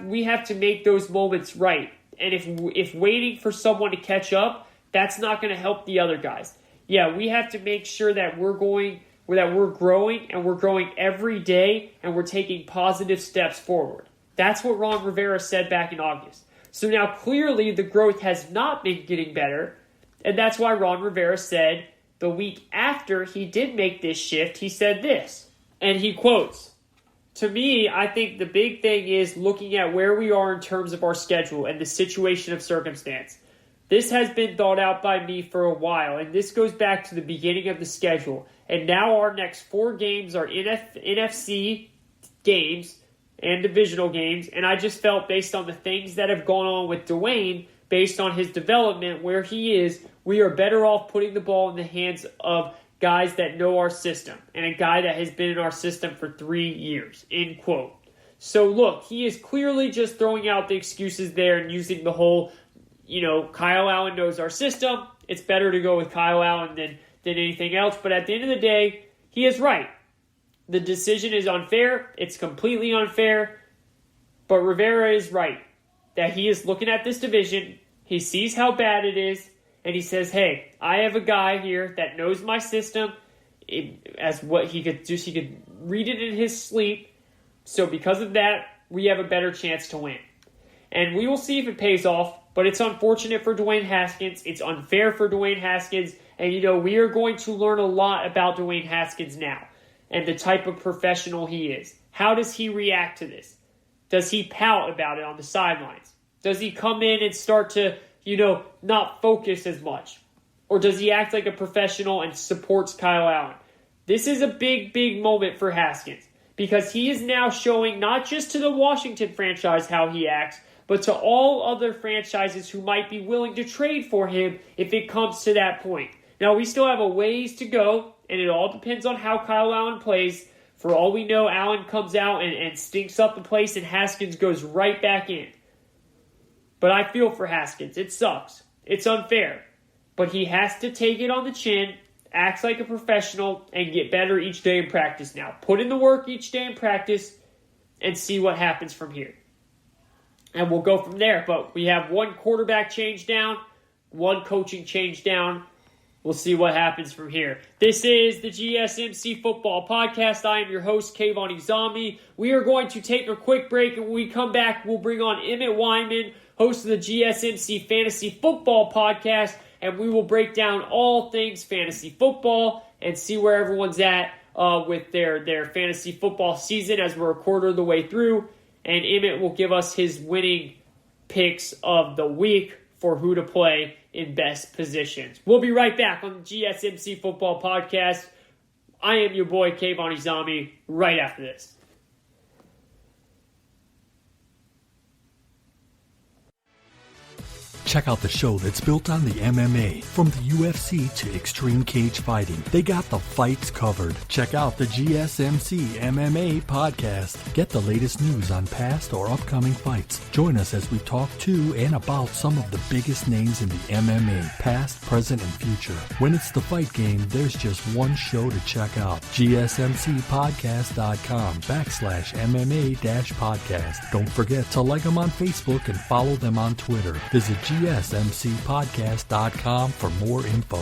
to make those moments right. And if waiting for someone to catch up, that's not going to help the other guys. Yeah, we have to make sure that we're growing and we're growing every day and we're taking positive steps forward." That's what Ron Rivera said back in August. So now clearly the growth has not been getting better, and that's why Ron Rivera said the week after he did make this shift, he said this, and he quotes, "To me, I think the big thing is looking at where we are in terms of our schedule and the situation of circumstance. This has been thought out by me for a while, and this goes back to the beginning of the schedule. And now our next 4 games are NFC games and divisional games, and I just felt based on the things that have gone on with Dwayne, based on his development, where he is, we are better off putting the ball in the hands of guys that know our system, and a guy that has been in our system for 3 years, end quote. So look, he is clearly just throwing out the excuses there and using the whole, Kyle Allen knows our system. It's better to go with Kyle Allen than anything else. But at the end of the day, he is right. The decision is unfair. It's completely unfair. But Rivera is right that he is looking at this division. He sees how bad it is. And he says, hey, I have a guy here that knows my system. As what he could do, he could read it in his sleep. So because of that, we have a better chance to win. And we will see if it pays off. But it's unfortunate for Dwayne Haskins. It's unfair for Dwayne Haskins. And, we are going to learn a lot about Dwayne Haskins now and the type of professional he is. How does he react to this? Does he pout about it on the sidelines? Does he come in and start to, not focus as much? Or does he act like a professional and supports Kyle Allen? This is a big, big moment for Haskins because he is now showing not just to the Washington franchise how he acts, but to all other franchises who might be willing to trade for him if it comes to that point. Now, we still have a ways to go, and it all depends on how Kyle Allen plays. For all we know, Allen comes out and stinks up the place, and Haskins goes right back in. But I feel for Haskins. It sucks. It's unfair. But he has to take it on the chin, act like a professional, and get better each day in practice now. Put in the work each day in practice and see what happens from here. And we'll go from there. But we have one quarterback change down, one coaching change down. We'll see what happens from here. This is the GSMC Football Podcast. I am your host, Kayvon. We are going to take a quick break, and when we come back, we'll bring on Emmet Weinman, host of the GSMC Fantasy Football Podcast, and we will break down all things fantasy football and see where everyone's at with their fantasy football season as we're a quarter of the way through. And Emmet will give us his winning picks of the week for who to play in best positions. We'll be right back on the GSMC Football Podcast. I am your boy, Kayvon, right after this. Check out the show that's built on the MMA. From the UFC to extreme cage fighting, they got the fights covered. Check out the GSMC MMA podcast. Get the latest news on past or upcoming fights. Join us as we talk to and about some of the biggest names in the MMA, past, present, and future. When it's the fight game, there's just one show to check out. GSMCpodcast.com/MMA-podcast. Don't forget to like them on Facebook and follow them on Twitter. Visit GSMCpodcast.com for more info.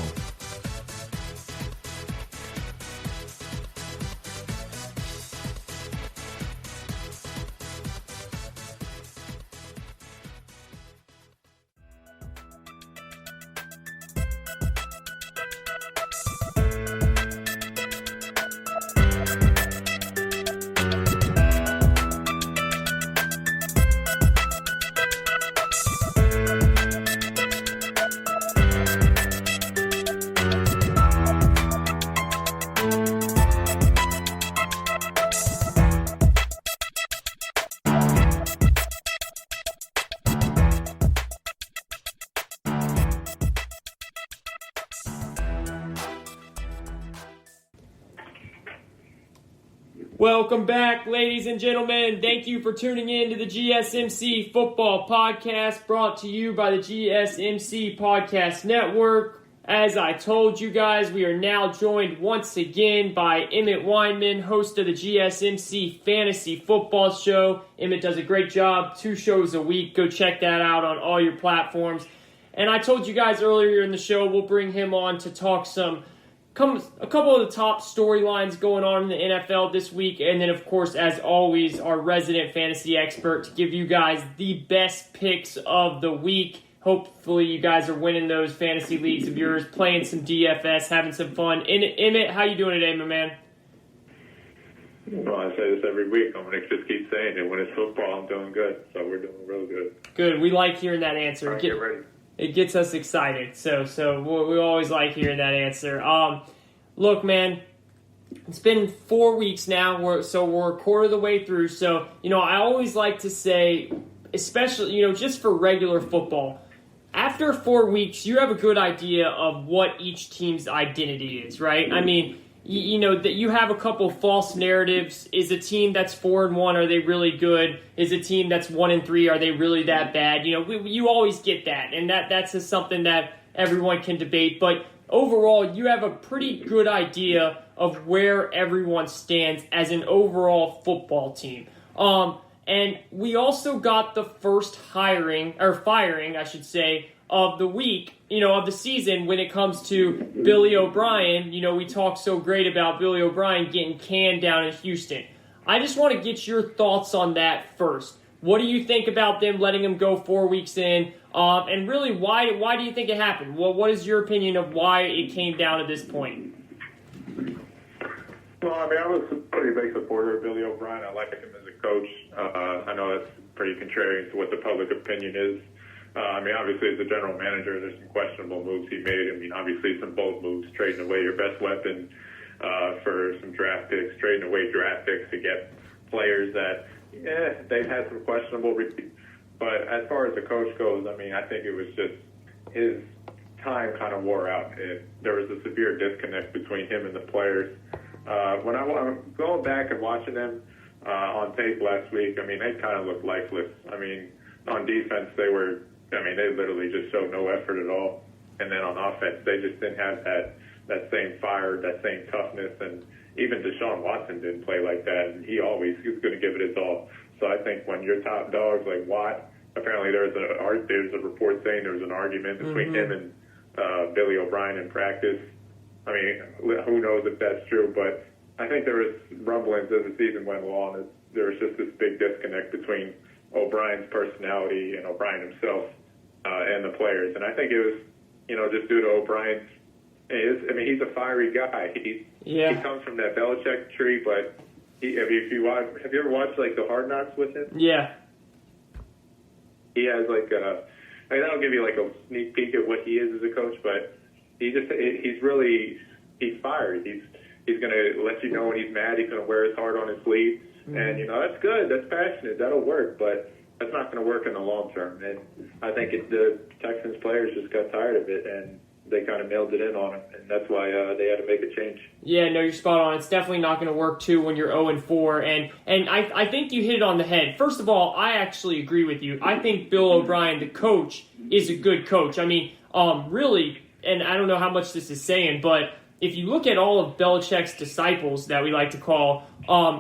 Welcome back, ladies and gentlemen. Thank you for tuning in to the GSMC Football Podcast, brought to you by the GSMC Podcast Network. As I told you guys, we are now joined once again by Emmet Weinman, host of the GSMC Fantasy Football Show. Emmet does a great job, 2 shows a week. Go check that out on all your platforms. And I told you guys earlier in the show, we'll bring him on to talk a couple of the top storylines going on in the NFL this week, and then, of course, as always, our resident fantasy expert to give you guys the best picks of the week. Hopefully, you guys are winning those fantasy leagues of yours, playing some DFS, having some fun. Emmet, how you doing today, my man? Well, I say this every week. I'm going to just keep saying it. When it's football, I'm doing good. So we're doing real good. Good. We like hearing that answer. All right, get ready. It gets us excited, so we always like hearing that answer. Look, man, it's been 4 weeks now, we're a quarter of the way through. So, I always like to say, especially, just for regular football, after 4 weeks, you have a good idea of what each team's identity is, right? I mean, you know that you have a couple false narratives. Is a team that's 4-1, are they really good? Is a team that's 1-3, are they really that bad? You know, you always get that, and that's just something that everyone can debate. But overall, you have a pretty good idea of where everyone stands as an overall football team. And we also got the first firing, I should say, of the week, you know, of the season when it comes to Billy O'Brien. You know, we talk so great about Billy O'Brien getting canned down in Houston. I just want to get your thoughts on that first. What do you think about them letting him go 4 weeks in? And really, why do you think it happened? Well, what is your opinion of why it came down to this point? Well, I mean, I was a pretty big supporter of Billy O'Brien. I like him as a coach. I know that's pretty contrary to what the public opinion is. I mean, obviously, as a general manager, there's some questionable moves he made. I mean, obviously, some bold moves, trading away your best weapon for some draft picks, trading away draft picks to get players that, they've had some questionable reviews. But as far as the coach goes, I mean, I think it was just his time kind of wore out. There was a severe disconnect between him and the players. When I'm going back and watching them on tape last week, I mean, they kind of looked lifeless. I mean, on defense, they literally just showed no effort at all. And then on offense, they just didn't have that same fire, that same toughness. And even Deshaun Watson didn't play like that. And he was going to give it his all. So I think when your top dogs like Watt, apparently there's a report saying there was an argument between him and Billy O'Brien in practice. I mean, who knows if that's true, but I think there was rumblings as the season went along. There was just this big disconnect between O'Brien's personality and O'Brien himself and the players. And I think it was, you know, just due to O'Brien's, he's a fiery guy. He comes from that Belichick tree, but have you ever watched, like, the Hard Knocks with him? Yeah. He has, that'll give you, like, a sneak peek at what he is as a coach, but he's fiery. He's going to let you know when he's mad. He's going to wear his heart on his sleeve. And, you know, that's good. That's passionate. That'll work. But that's not going to work in the long term. And I think the Texans players just got tired of it, and they kind of nailed it in on him. And that's why they had to make a change. Yeah, no, you're spot on. It's definitely not going to work, too, when you're 0-4. And I think you hit it on the head. First of all, I actually agree with you. I think Bill O'Brien, the coach, is a good coach. I mean, really, and I don't know how much this is saying, but if you look at all of Belichick's disciples that we like to call,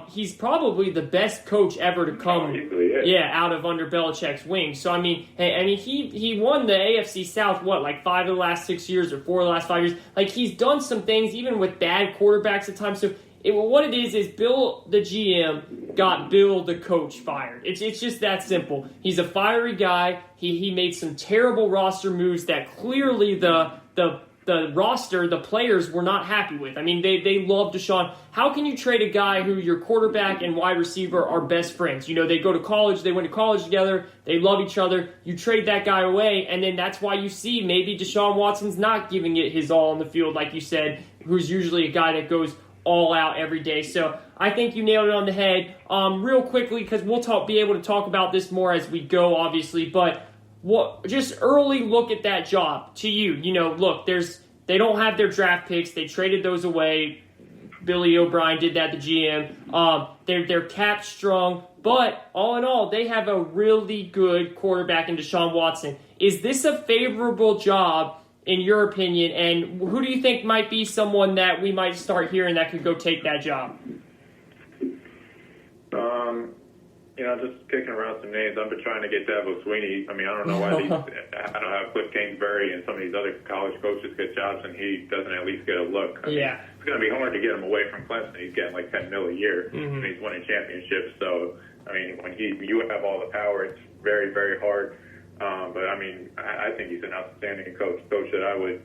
he's probably the best coach ever to come out of under Belichick's wing. So, I mean, he won the AFC South, 5 of the last 6 years or 4 of the last 5 years? Like, he's done some things, even with bad quarterbacks at times. So, what it is Bill, the GM, got Bill, the coach, fired. It's just that simple. He's a fiery guy. He made some terrible roster moves that clearly the roster, the players were not happy with. I mean, they love Deshaun. How can you trade a guy who your quarterback and wide receiver are best friends? You know, they go to college, they went to college together, they love each other. You trade that guy away, and then that's why you see maybe Deshaun Watson's not giving it his all on the field, like you said, who's usually a guy that goes all out every day. So I think you nailed it on the head. Real quickly, because we'll be able to talk about this more as we go, obviously, but just early look at that job to you. You know, look, they don't have their draft picks. They traded those away. Billy O'Brien did that, the GM. They're cap strong, but all in all, they have a really good quarterback in Deshaun Watson. Is this a favorable job in your opinion? And who do you think might be someone that we might start hearing that could go take that job? You know, just kicking around some names. I've been trying to get Dabo Sweeney. I mean, I don't know why I don't have Cliff Kingsbury and some of these other college coaches get jobs and he doesn't at least get a look. I mean, it's going to be hard to get him away from Clemson. He's getting like $10 million a year and he's winning championships. So, I mean, when you have all the power, it's very, very hard. But, I mean, I think he's an outstanding coach that I would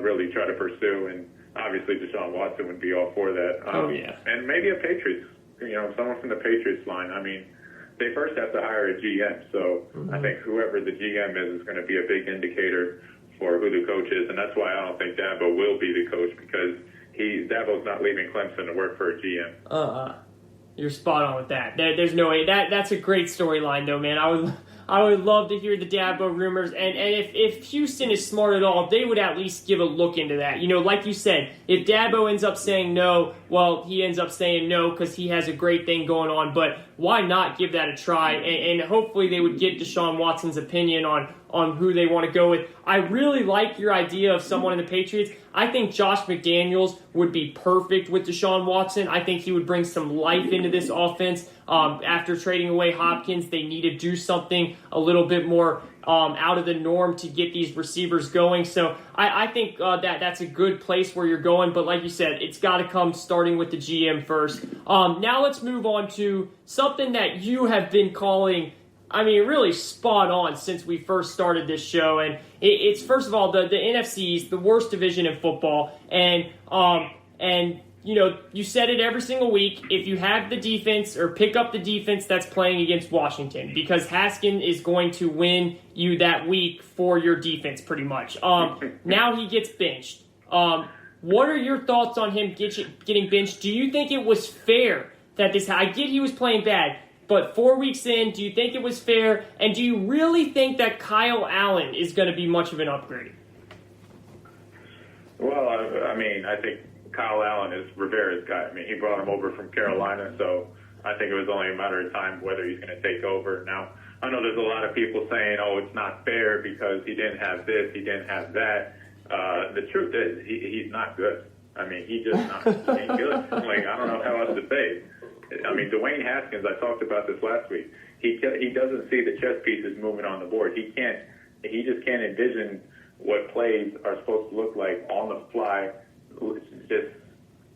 really try to pursue. And obviously Deshaun Watson would be all for that. And maybe a Patriots. You know, someone from the Patriots line. I mean, they first have to hire a GM. So I think whoever the GM is going to be a big indicator for who the coach is. And that's why I don't think Dabo will be the coach, because Dabo's not leaving Clemson to work for a GM. You're spot on with that. There's no way. That's a great storyline, though, man. I would love to hear the Dabo rumors. And if Houston is smart at all, they would at least give a look into that. Like you said, if Dabo ends up saying no, well, he ends up saying no because he has a great thing going on. But why not give that a try? And hopefully they would get Deshaun Watson's opinion on who they want to go with. I really like your idea of someone in the Patriots. I think Josh McDaniels would be perfect with Deshaun Watson. I think he would bring some life into this offense. After trading away Hopkins, they need to do something a little bit more out of the norm to get these receivers going. So I think that's a good place where you're going. But like you said, it's got to come starting with the GM first. Now let's move on to something that you have been calling, really spot on since we first started this show. And it's, first of all, the NFC is the worst division in football. And you said it every single week. If you have the defense or pick up the defense that's playing against Washington, because Haskins is going to win you that week for your defense pretty much. Now he gets benched. What are your thoughts on him getting benched? Do you think it was fair that I get he was playing bad, but 4 weeks in, do you think it was fair? And do you really think that Kyle Allen is going to be much of an upgrade? Well, I think Kyle Allen is Rivera's guy. He brought him over from Carolina, so I think it was only a matter of time whether he's going to take over. Now, I know there's a lot of people saying, it's not fair because he didn't have this, he didn't have that. The truth is, he's not good. He just he ain't good. I don't know how else to say it. Dwayne Haskins, I talked about this last week. He doesn't see the chess pieces moving on the board. He just can't envision what plays are supposed to look like on the fly. Just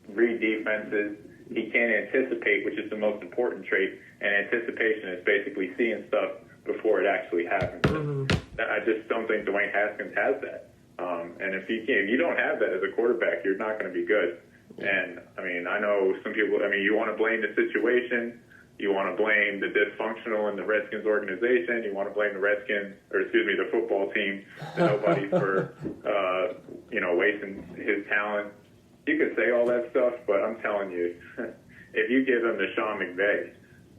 read defenses. He can't anticipate, which is the most important trait. And anticipation is basically seeing stuff before it actually happens. Mm-hmm. I just don't think Dwayne Haskins has that. And if you don't have that as a quarterback, you're not going to be good. And I know some people. You want to blame the situation. You want to blame the dysfunctional in the Redskins organization. You want to blame the football team, nobody for wasting his talent. You could say all that stuff, but I'm telling you, if you give him to Sean McVay,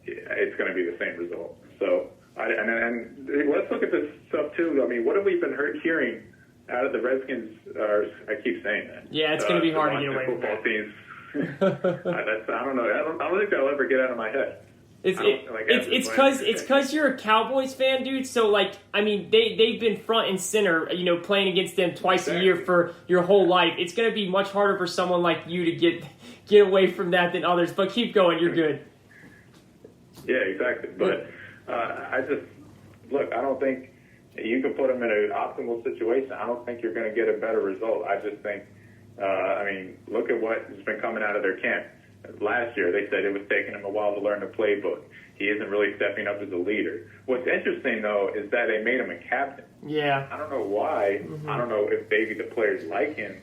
it's going to be the same result. So, and let's look at this stuff too. What have we been hearing out of the Redskins? I keep saying that. Yeah, it's going to be hard to get away from football teams. I don't know. I don't think that'll ever get out of my head. It's because you're a Cowboys fan, dude. So they've been front and center, playing against them twice a year for your whole life. It's going to be much harder for someone like you to get away from that than others. But keep going, you're good. Yeah, exactly. But I don't think you can put them in an optimal situation. I don't think you're going to get a better result. I just think, look at what has been coming out of their camp. Last year, they said it was taking him a while to learn the playbook. He isn't really stepping up as a leader. What's interesting, though, is that they made him a captain. Yeah. I don't know why. Mm-hmm. I don't know if maybe the players like him.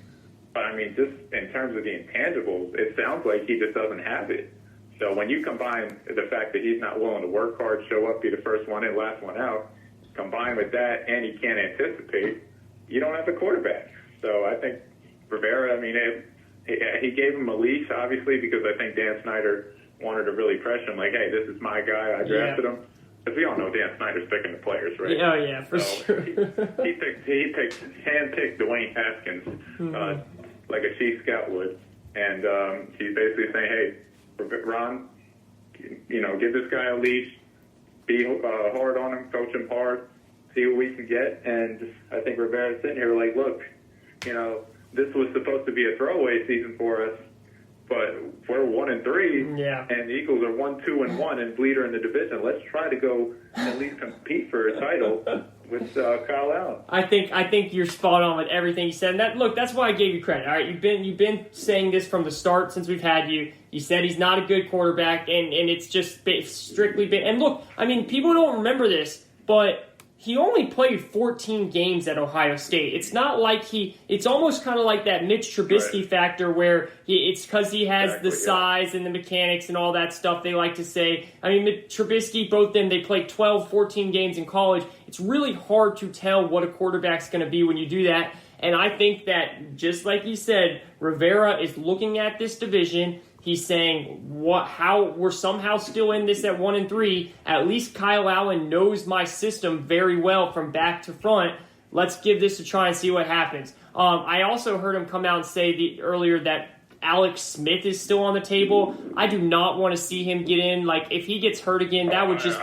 But, just in terms of the intangibles, it sounds like he just doesn't have it. So when you combine the fact that he's not willing to work hard, show up, be the first one in, last one out, combined with that, and he can't anticipate, you don't have a quarterback. So I think Rivera, he gave him a leash, obviously, because I think Dan Snyder wanted to really pressure him, like, hey, this is my guy, I drafted him. Because we all know Dan Snyder's picking the players, right? Oh, yeah, for sure. He handpicked Dwayne Haskins like a Chief Scout would. And he's basically saying, hey, Ron, give this guy a leash, be hard on him, coach him hard, see what we can get. And I think Rivera's sitting here like, look, this was supposed to be a throwaway season for us, but we're 1-3, and the Eagles are 1-2-1 and leader in the division. Let's try to go at least compete for a title with Kyle Allen. I think you're spot on with everything you said. And that's why I gave you credit. All right, you've been saying this from the start since we've had you. You said he's not a good quarterback, and it's just strictly been. And look, people don't remember this, but he only played 14 games at Ohio State. It's not like it's almost kind of like that Mitch Trubisky factor where it's because he has the size and the mechanics and all that stuff they like to say. Trubisky, both them, they played 12, 14 games in college. It's really hard to tell what a quarterback's going to be when you do that. And I think that, just like you said, Rivera is looking at this division. He's saying how we're somehow still in this at 1-3. At least Kyle Allen knows my system very well from back to front. Let's give this a try and see what happens. I also heard him come out and say earlier that Alex Smith is still on the table. I do not want to see him get in. Like, if he gets hurt again, that would just...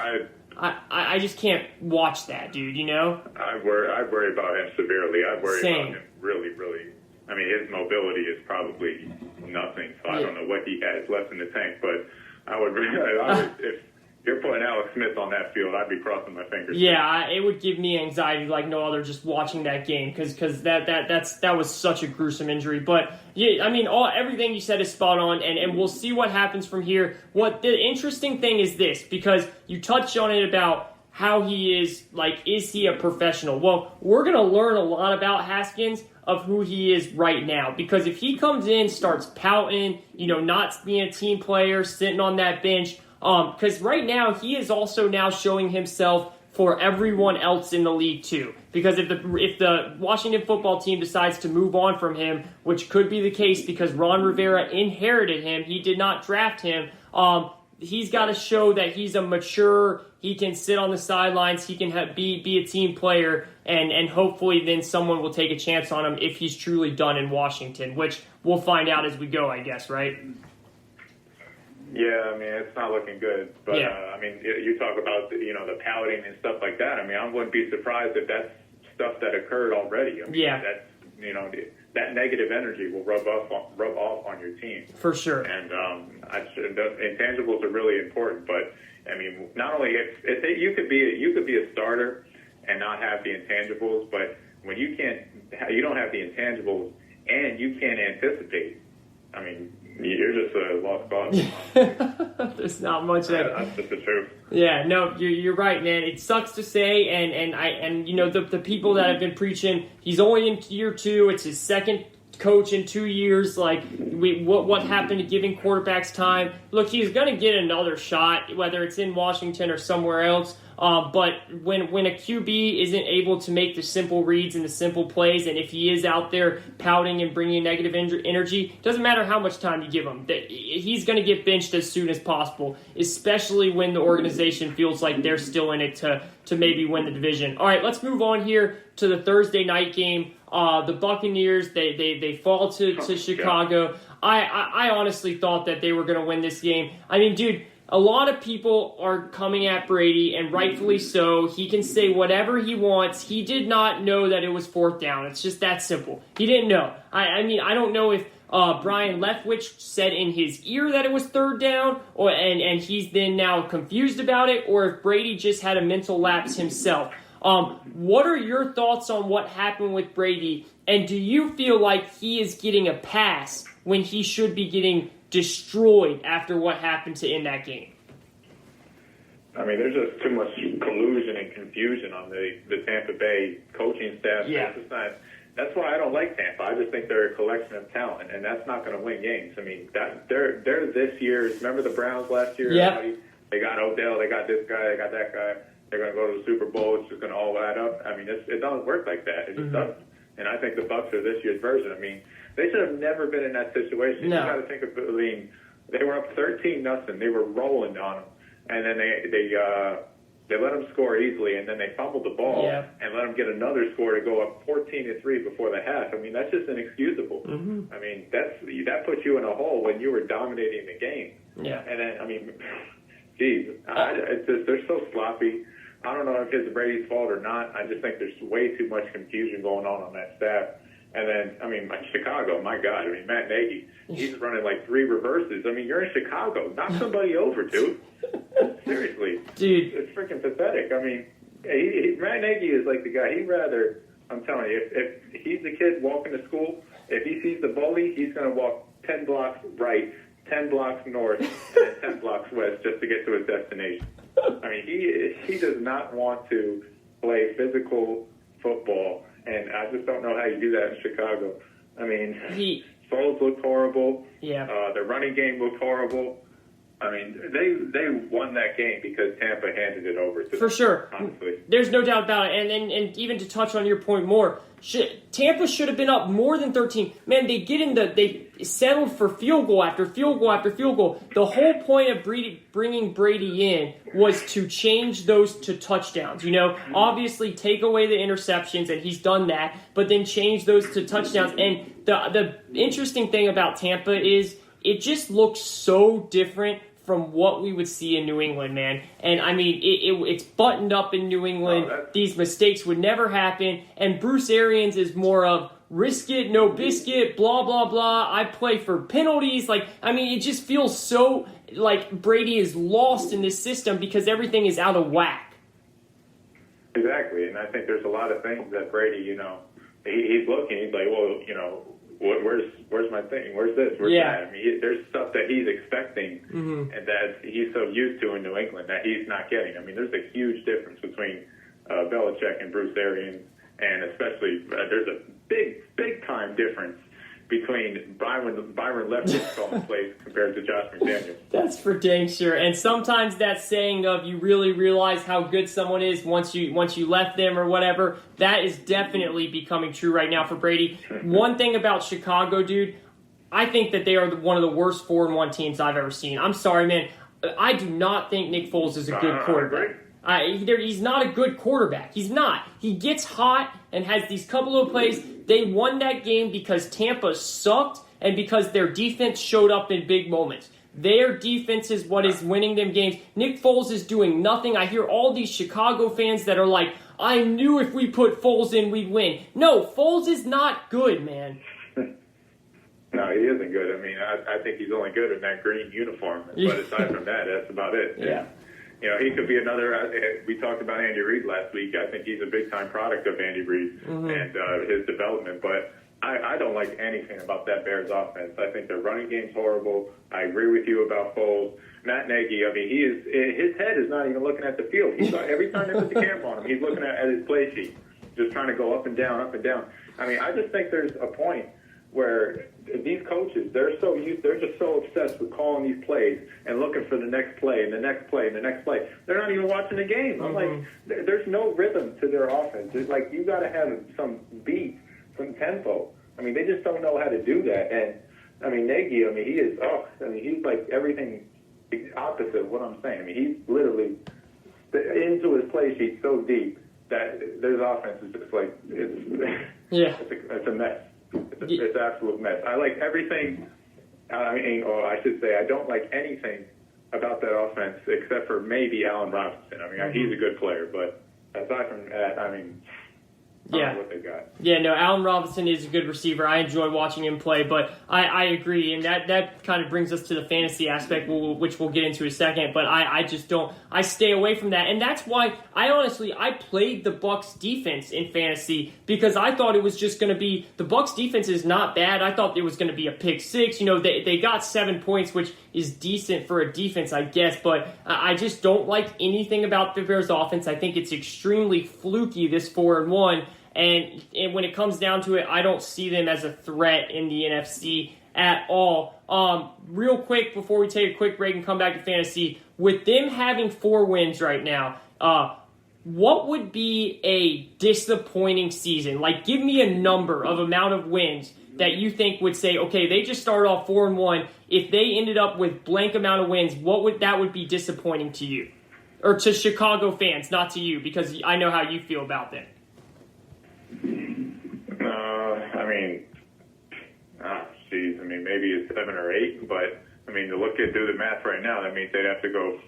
I just can't watch that, dude, you know? I worry about him severely. I worry about him really, really. I mean, his mobility is probably nothing, so I don't know what he has left in the tank, but I would if you're putting Alex Smith on that field, I'd be crossing my fingers. Yeah, it would give me anxiety like no other just watching that game because that was such a gruesome injury. But yeah, I mean, everything you said is spot on, and we'll see what happens from here. What the interesting thing is this, because you touched on it about how he is, like, is he a professional? Well, we're going to learn a lot about Haskins of who he is right now, because if he comes in, starts pouting, not being a team player, sitting on that bench, because right now he is also now showing himself for everyone else in the league too. Because if the Washington football team decides to move on from him, which could be the case because Ron Rivera inherited him, he did not draft him. He's got to show that he's a mature. He can sit on the sidelines. He can be a team player, and hopefully then someone will take a chance on him if he's truly done in Washington, which we'll find out as we go, I guess, right? Yeah, I mean, it's not looking good. But, I mean, you talk about, the pouting and stuff like that. I mean, I wouldn't be surprised if that's stuff that occurred already. I mean, that's, that negative energy will rub off on your team. For sure. And the intangibles are really important. But, I mean, not only you could be a starter and not have the intangibles, but when you don't have the intangibles and you can't anticipate, I mean, you're just a lost cause. There's not much that. That's just the truth. Yeah, no, you're right, man. It sucks to say, and the people that have been preaching, he's only in year 2. It's his second coach in 2 years. Like, what happened to giving quarterbacks time? Look, he's going to get another shot, whether it's in Washington or somewhere else. But when a QB isn't able to make the simple reads and the simple plays, and if he is out there pouting and bringing negative energy, doesn't matter how much time you give him. He's going to get benched as soon as possible, especially when the organization feels like they're still in it to maybe win the division. All right, let's move on here to the Thursday night game. The Buccaneers, they fall to Chicago. I honestly thought that they were going to win this game. I mean, dude, a lot of people are coming at Brady, and rightfully so. He can say whatever he wants. He did not know that it was 4th down. It's just that simple. He didn't know. I mean, I don't know if Brian Leftwich said in his ear that it was 3rd down, and he's then now confused about it, or if Brady just had a mental lapse himself. What are your thoughts on what happened with Brady, and do you feel like he is getting a pass when he should be getting destroyed after what happened to end that game? I mean, there's just too much collusion and confusion on the Tampa Bay coaching staff. Yeah. That's why I don't like Tampa. I just think they're a collection of talent, and that's not going to win games. I mean, they're this year's. Remember the Browns last year? Yeah. They got Odell, they got this guy, they got that guy. They're going to go to the Super Bowl. It's just going to all add up. I mean, it doesn't work like that. It just doesn't. And I think the Bucs are this year's version. I mean, they should have never been in that situation. No. You got to think of, I mean, they were up 13-0. They were rolling on them, and then they let them score easily, and then they fumbled the ball and let them get another score to go up 14-3 before the half. I mean, that's just inexcusable. I mean, that puts you in a hole when you were dominating the game. Yeah. And then, I mean, geez, they're so sloppy. I don't know if it's Brady's fault or not. I just think there's way too much confusion going on that staff. And then, I mean, Chicago, my God. I mean, Matt Nagy, he's running like 3 reverses. I mean, you're in Chicago. Knock somebody over, dude. Seriously. Dude. It's freaking pathetic. I mean, Matt Nagy is like the guy. I'm telling you, if he's the kid walking to school, if he sees the bully, he's going to walk 10 blocks right, 10 blocks north, and 10 blocks west just to get to his destination. I mean, he does not want to play physical football, and I just don't know how you do that in Chicago. I mean, Foles looked horrible. Yeah. The running game looked horrible. I mean, they won that game because Tampa handed it over to them. For sure. Honestly. There's no doubt about it. And even to touch on your point more, Tampa should have been up more than 13. Man, they settled for field goal after field goal after field goal. The whole point of bringing Brady in was to change those to touchdowns. Obviously take away the interceptions, and he's done that, but then change those to touchdowns. And the interesting thing about Tampa is it just looks so different from what we would see in New England, man. And, I mean, it's buttoned up in New England. These mistakes would never happen. And Bruce Arians is more of risk it, no biscuit, blah, blah, blah. I play for penalties. It just feels so like Brady is lost in this system because everything is out of whack. Exactly. And I think there's a lot of things that Brady, he's looking. He's like, well, where's my thing? Where's this? Where's that? I mean, there's stuff that he's expecting and that he's so used to in New England that he's not getting. I mean, there's a huge difference between Belichick and Bruce Arians, and especially there's a big time difference between Byron Leftwich calling plays compared to Josh McDaniels. That's for dang sure. And sometimes that saying of you really realize how good someone is once you left them or whatever, that is definitely becoming true right now for Brady. One thing about Chicago, dude, I think that they are one of the worst 4-1 teams I've ever seen. I'm sorry, man. I do not think Nick Foles is a good quarterback. He's not a good quarterback. He's not. He gets hot and has these couple of plays. They won that game because Tampa sucked and because their defense showed up in big moments. Their defense is what is winning them games. Nick Foles is doing nothing. I hear all these Chicago fans that are like, I knew if we put Foles in, we'd win. No, Foles is not good, man. No, he isn't good. I mean, I think he's only good in that green uniform. But aside from that, that's about it. Yeah. He could be another. We talked about Andy Reid last week. I think he's a big-time product of Andy Reid and his development. But I don't like anything about that Bears offense. I think their running game's horrible. I agree with you about Foles. Matt Nagy, I mean, his head is not even looking at the field. Every time they put the camera on him, he's looking at his play sheet, just trying to go up and down, up and down. I mean, I just think there's a point where these coaches, they're just so obsessed with calling these plays and looking for the next play and the next play and the next play. They're not even watching the game. I'm like, there's no rhythm to their offense. It's like you got to have some beat, some tempo. I mean, they just don't know how to do that. And I mean, Nagy, I mean, he's like everything opposite of what I'm saying. I mean, he's literally into his play sheet so deep that his offense is just like it's a mess. It's an absolute mess. I like everything. I should say I don't like anything about that offense except for maybe Allen Robinson. I mean, he's a good player, but aside from that, I mean, I don't know what they got. Yeah, no, Allen Robinson is a good receiver. I enjoy watching him play, but I agree, and that kind of brings us to the fantasy aspect, which we'll get into in a second, but I just don't. I stay away from that, and that's why I played the Bucs defense in fantasy because I thought it was just going to be, the Bucs defense is not bad. I thought it was going to be a pick six. They got 7 points, which is decent for a defense, I guess, but I just don't like anything about the Bears offense. I think it's extremely fluky, this 4-1. And when it comes down to it, I don't see them as a threat in the NFC at all. Real quick, before we take a quick break and come back to fantasy, with them having 4 wins right now, what would be a disappointing season? Like, give me a number of amount of wins that you think would say, okay, they just started off 4-1. If they ended up with blank amount of wins, what would that would be disappointing to you? Or to Chicago fans, not to you, because I know how you feel about them. I mean, maybe it's 7 or 8, but I mean, do the math right now. That means they'd have to go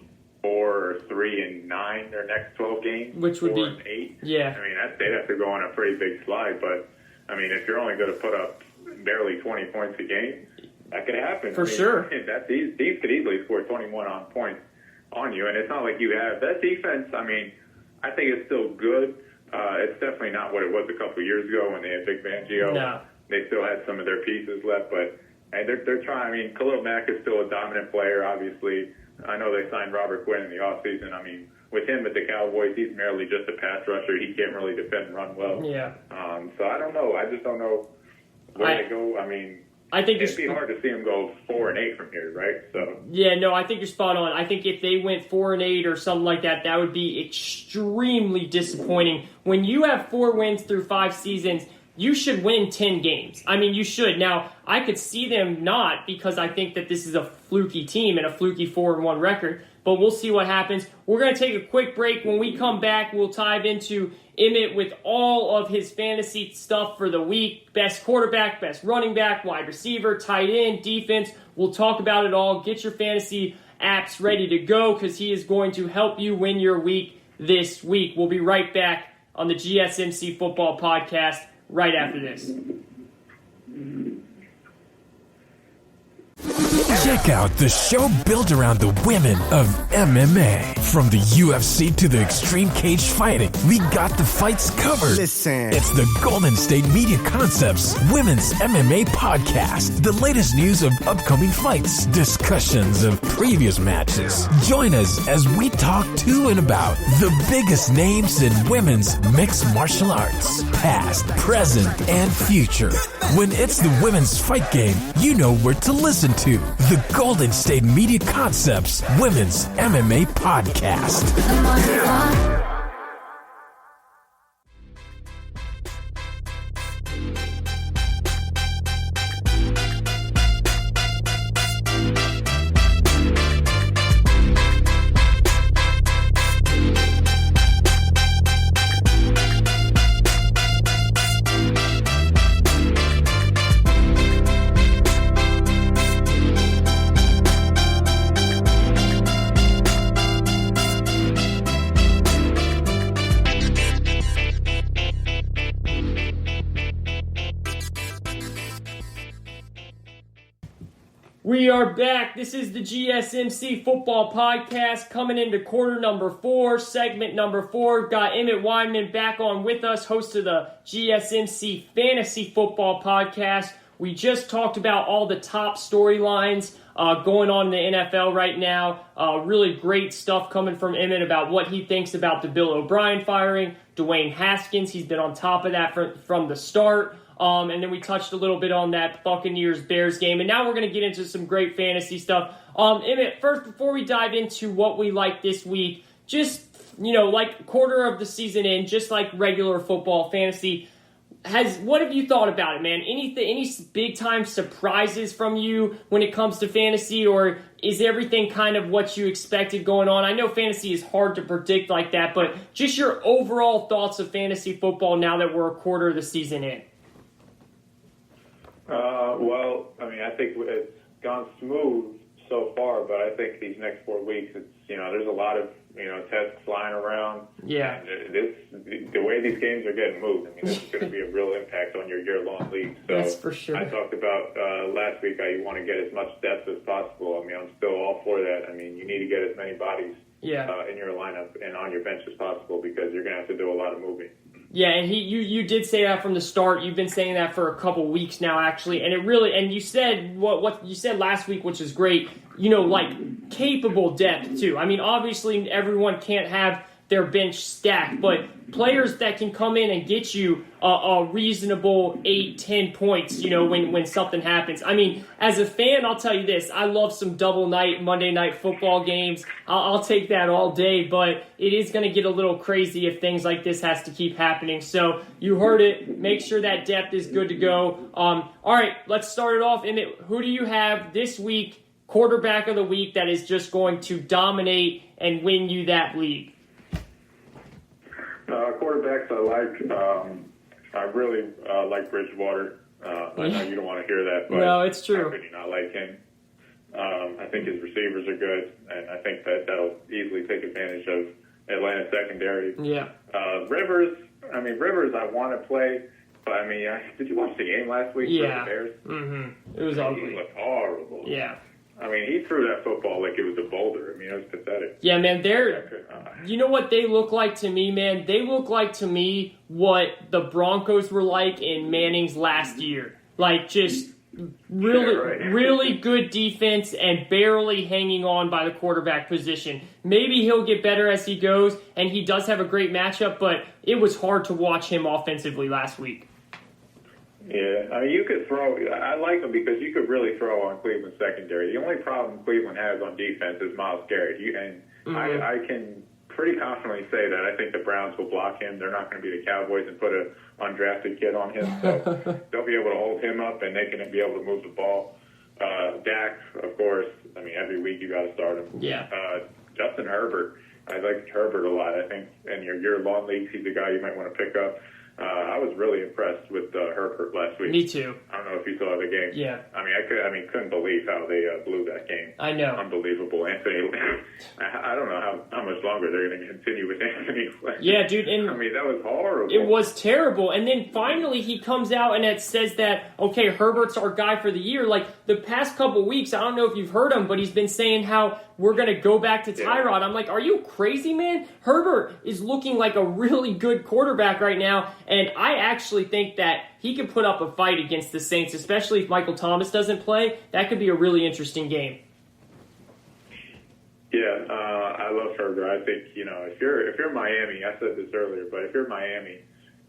4 or 3-9 their next 12 games, which would 4 and 8. Yeah, I mean, they'd have to go on a pretty big slide. But I mean, if you're only going to put up barely 20 points a game, that could happen for sure. These could easily score 21 points on you, and it's not like you have that defense. I mean, I think it's still good. It's definitely not what it was a couple of years ago when they had Big Fangio. No. They still had some of their pieces left, but they're trying. I mean, Khalil Mack is still a dominant player, obviously. I know they signed Robert Quinn in the offseason. I mean, with him at the Cowboys, he's merely just a pass rusher. He can't really defend and run well. Yeah. So I don't know. I just don't know where to go. I mean, it'd be hard to see them go 4-8 from here, right? So yeah, no, I think you're spot on. I think if they went 4-8 or something like that, that would be extremely disappointing. When you have 4 wins through 5 seasons, you should win 10 games. I mean, you should. Now, I could see them not, because I think that this is a fluky team and a fluky 4-1 record, but we'll see what happens. We're going to take a quick break. When we come back, we'll dive into Emmet with all of his fantasy stuff for the week. Best quarterback, best running back, wide receiver, tight end, defense. We'll talk about it all. Get your fantasy apps ready to go, because he is going to help you win your week this week. We'll be right back on the GSMC Football Podcast right after this. Check out the show built around the women of MMA. From the UFC to the extreme cage fighting, we got the fights covered. Listen. It's the Golden State Media Concepts Women's MMA Podcast. The latest news of upcoming fights, discussions of previous matches. Join us as we talk to and about the biggest names in women's mixed martial arts, past, present, and future. When it's the women's fight game, you know where to listen to. The Golden State Media Concepts Women's MMA Podcast. We are back. This is the GSMC Football Podcast, coming into quarter number 4, segment number 4. Got Emmet Weinman back on with us, host of the GSMC Fantasy Football Podcast. We just talked about all the top storylines going on in the NFL right now. Really great stuff coming from Emmet about what he thinks about the Bill O'Brien firing. Dwayne Haskins, he's been on top of that from the start. And then we touched a little bit on that Buccaneers-Bears game. And now we're going to get into some great fantasy stuff. Emmet, first, before we dive into what we like this week, just, like quarter of the season in, just like regular football fantasy, what have you thought about it, man? Any big-time surprises from you when it comes to fantasy, or is everything kind of what you expected going on? I know fantasy is hard to predict like that, but just your overall thoughts of fantasy football now that we're a quarter of the season in. Well, I mean, I think it's gone smooth so far, but I think these next 4 weeks, it's, there's a lot of, tests flying around. Yeah. The way these games are getting moved, I mean, this is going to be a real impact on your year-long league. So that's for sure. I talked about last week how you want to get as much depth as possible. I mean, I'm still all for that. I mean, you need to get as many bodies in your lineup and on your bench as possible, because you're going to have to do a lot of moving. Yeah, and you did say that from the start. You've been saying that for a couple weeks now, actually, and you said what you said last week, which is great. Like capable depth too. I mean, obviously everyone can't have their bench stacked, but players that can come in and get you a reasonable 8-10 points, when something happens. I mean, as a fan, I'll tell you this, I love some double night Monday night football games. I'll take that all day, but it is going to get a little crazy if things like this has to keep happening. So you heard it. Make sure that depth is good to go. All right, let's start it off. Emmet, who do you have this week, quarterback of the week, that is just going to dominate and win you that league? Quarterbacks I like. I really like Bridgewater. I know you don't want to hear that, but no, it's true. How could you not like him? I think his receivers are good, and I think that'll easily take advantage of Atlanta's secondary. Yeah. Rivers, I want to play, but I mean, did you watch the game last week for the Bears? Mm-hmm. It was ugly. He looked horrible. Yeah. I mean, he threw that football like it was a boulder. I mean, it was pathetic. Yeah, man, you know what they look like to me, man? They look like to me what the Broncos were like in Manning's last year. Like, just really good defense and barely hanging on by the quarterback position. Maybe he'll get better as he goes, and he does have a great matchup, but it was hard to watch him offensively last week. Yeah, I mean, you could throw. I like him because you could really throw on Cleveland's secondary. The only problem Cleveland has on defense is Myles Garrett. I can pretty confidently say that I think the Browns will block him. They're not going to be the Cowboys and put an undrafted kid on him, so they'll be able to hold him up and they can be able to move the ball. Dak, of course. I mean, every week you got to start him. Yeah. Justin Herbert. I like Herbert a lot. I think in your year-long leagues, he's a guy you might want to pick up. I was really impressed with Herbert last week. Me too. I don't know if you saw the game. Yeah. I mean, couldn't believe how they blew that game. I know. Unbelievable. Anthony, I don't know how much longer they're going to continue with Anthony. Yeah, dude. And I mean, that was horrible. It was terrible. And then finally he comes out and it says that, okay, Herbert's our guy for the year. Like, the past couple weeks, I don't know if you've heard him, but he's been saying how we're going to go back to Tyrod. I'm like, are you crazy, man? Herbert is looking like a really good quarterback right now, and I actually think that he could put up a fight against the Saints, especially if Michael Thomas doesn't play. That could be a really interesting game. Yeah, I love Herbert. I think, if you're Miami, I said this earlier, but if you're Miami,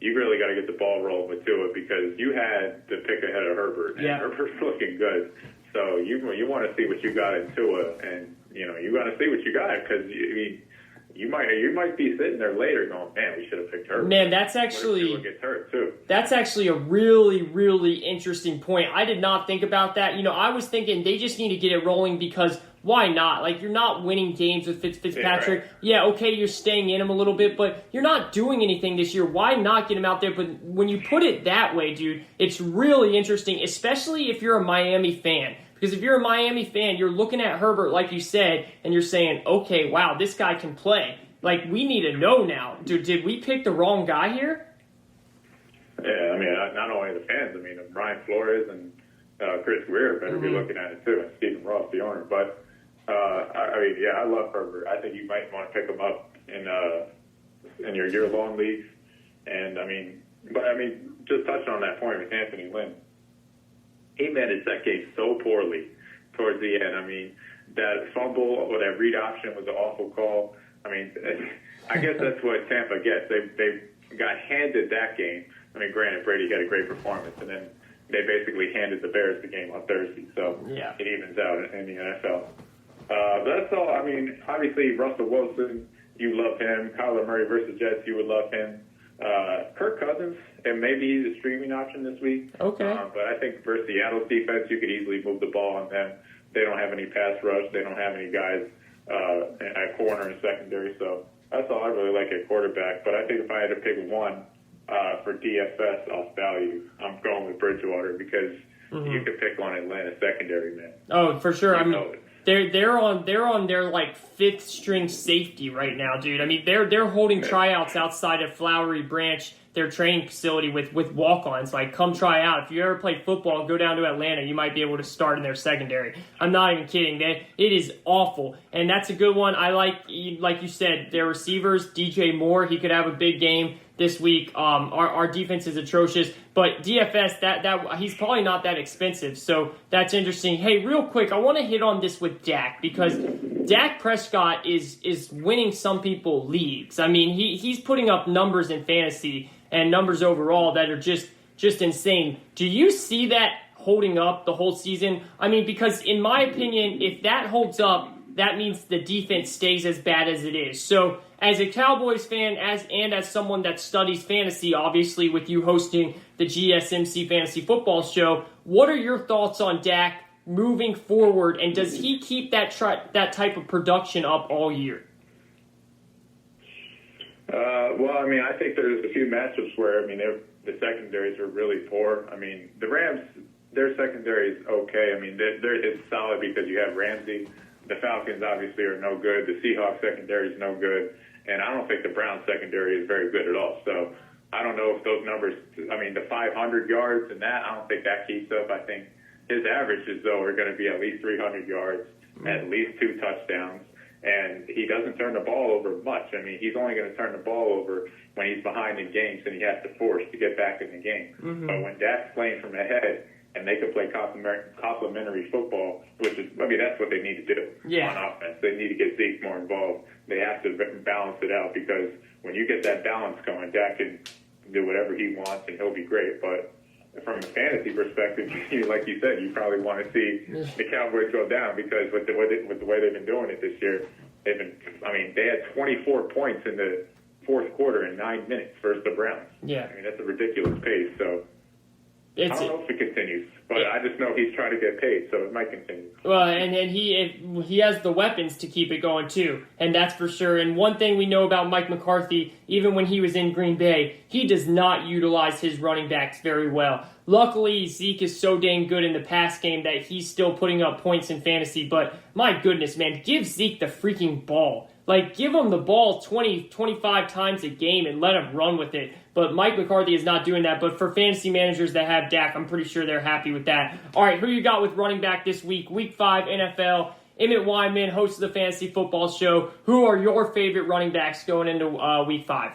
you really got to get the ball rolling with Tua because you had the pick ahead of Herbert, and Herbert's looking good. So you want to see what you got in Tua, and you got to see what you got because you might be sitting there later going, man, we should have picked Herbert. Man, that's actually gets hurt too. That's actually a really, really interesting point. I did not think about that. I was thinking they just need to get it rolling because why not? Like, you're not winning games with Fitzpatrick. Right. Yeah, okay, you're staying in him a little bit, but you're not doing anything this year. Why not get him out there? But when you put it that way, dude, it's really interesting, especially if you're a Miami fan. Because if you're a Miami fan, you're looking at Herbert, like you said, and you're saying, okay, wow, this guy can play. Like, we need to know now. Dude, did we pick the wrong guy here? Yeah, I mean, not only the fans. I mean, Brian Flores and Chris Greer better be looking at it, too, and Stephen Ross, the owner. But, I love Herbert. I think you might want to pick him up in your year-long leagues. And, just touching on that point with Anthony Lynn, he managed that game so poorly towards the end. I mean, that fumble or that read option was an awful call. I mean, I guess that's what Tampa gets. They got handed that game. I mean, granted, Brady had a great performance, and then they basically handed the Bears the game on Thursday. So it evens out in the NFL. But that's all. I mean, obviously, Russell Wilson, you love him. Kyler Murray versus Jets, you would love him. Kirk Cousins, and maybe he's a streaming option this week. Okay. But I think versus Seattle's defense, you could easily move the ball on them. They don't have any pass rush. They don't have any guys at corner and secondary. So that's all I really like at quarterback. But I think if I had to pick one for DFS off value, I'm going with Bridgewater because you could pick on Atlanta secondary, man. Oh, for sure. They're on their like fifth string safety right now, dude. I mean, they're holding tryouts outside of Flowery Branch, their training facility with walk-ons. Like, come try out. If you ever played football, go down to Atlanta. You might be able to start in their secondary. I'm not even kidding. It is awful, and that's a good one. I like you said, their receivers. DJ Moore, he could have a big game this week. Our defense is atrocious, but DFS that he's probably not that expensive, so that's interesting. Hey, real quick, I want to hit on this with Dak because Dak Prescott is winning some people leagues. I mean, he's putting up numbers in fantasy and numbers overall that are just insane. Do you see that holding up the whole season? I mean, because in my opinion, if that holds up, that means the defense stays as bad as it is. So as a Cowboys fan, as someone that studies fantasy, obviously with you hosting the GSMC Fantasy Football Show, what are your thoughts on Dak moving forward, and does he keep that type of production up all year? I think there's a few matchups where, the secondaries are really poor. I mean, the Rams, their secondary is okay. I mean, it's solid because you have Ramsey. The Falcons obviously are no good. The Seahawks secondary is no good. And I don't think the Browns secondary is very good at all. So I don't know if those numbers, the 500 yards and that, I don't think that keeps up. I think his averages, though, are going to be at least 300 yards, at least 2 touchdowns. And he doesn't turn the ball over much. I mean, he's only going to turn the ball over when he's behind in games and he has to force to get back in the game. But when Dak's playing from ahead and they can play complementary football, which is, that's what they need to do on offense. They need to get Zeke more involved. They have to balance it out because when you get that balance going, Dak can do whatever he wants and he'll be great. But from a fantasy perspective, like you said, you probably want to see the Cowboys go down because with the way they've been doing it this year, they had 24 points in the fourth quarter in 9 minutes versus the Browns. Yeah. I mean, that's a ridiculous pace. So I don't know if it continues, but I just know he's trying to get paid, so it might continue. Well, and he has the weapons to keep it going too, and that's for sure. And one thing we know about Mike McCarthy, even when he was in Green Bay, he does not utilize his running backs very well. Luckily, Zeke is so dang good in the pass game that he's still putting up points in fantasy, but my goodness, man, give Zeke the freaking ball. Like, give him the ball 20, 25 times a game and let him run with it. But Mike McCarthy is not doing that. But for fantasy managers that have Dak, I'm pretty sure they're happy with that. All right, who you got with running back this week? Week 5 NFL. Emmet Weinman, host of the Fantasy Football Show. Who are your favorite running backs going into Week 5?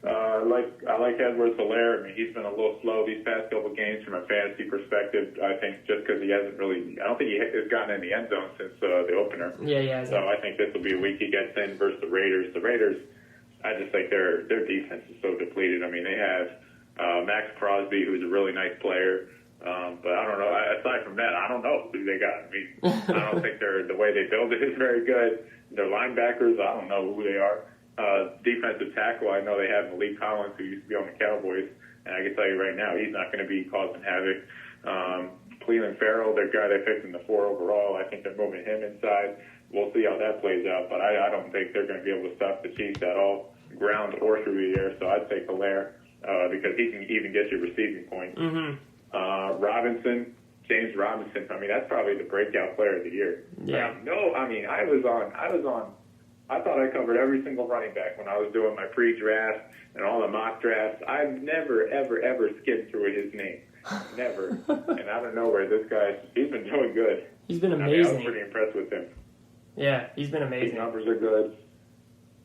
I like Edwards-Helaire. I mean, he's been a little slow these past couple games from a fantasy perspective. I think just because he hasn't really, I don't think he has gotten in the end zone since the opener. Yeah. So I think this will be a week he gets in versus the Raiders. The Raiders, I just think their defense is so depleted. I mean, they have Max Crosby, who's a really nice player. But I don't know. Aside from that, I don't know who they got. I mean, I don't think the way they build it is very good. Their linebackers, I don't know who they are. Defensive tackle, I know they have Malik Collins, who used to be on the Cowboys, and I can tell you right now, he's not going to be causing havoc. Cleveland Farrell, their guy they picked in the 4 overall, I think they're moving him inside. We'll see how that plays out, but I don't think they're going to be able to stop the Chiefs at all, ground or through the air, so I'd take Helaire because he can even get you receiving points. Mm-hmm. James Robinson, I mean, that's probably the breakout player of the year. Yeah. I thought I covered every single running back when I was doing my pre-draft and all the mock drafts. I've never, ever, ever skimmed through his name. Never. And out of nowhere, this guy, he's been doing good. He's been amazing. I was pretty impressed with him. Yeah, he's been amazing. His numbers are good.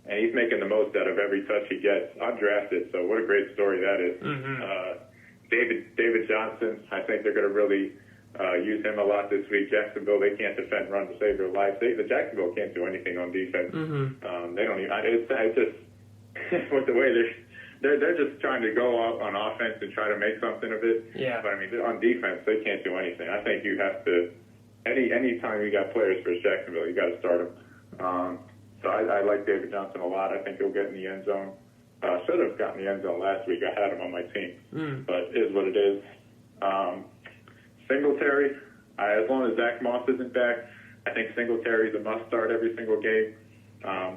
And he's making the most out of every touch he gets. Undrafted, so what a great story that is. Mm-hmm. David Johnson, I think they're going to really use him a lot this week. Jacksonville, they can't defend run to save their lives. The Jacksonville can't do anything on defense. Mm-hmm. They don't even. It's just with the way they're just trying to go up on offense and try to make something of it. Yeah. But I mean, on defense, they can't do anything. I think you have to. Any time you got players for Jacksonville, you got to start them. So I like David Johnson a lot. I think he'll get in the end zone. Should have gotten the end zone last week. I had him on my team, but it is what it is. Singletary, as long as Zach Moss isn't back, I think Singletary's a must-start every single game.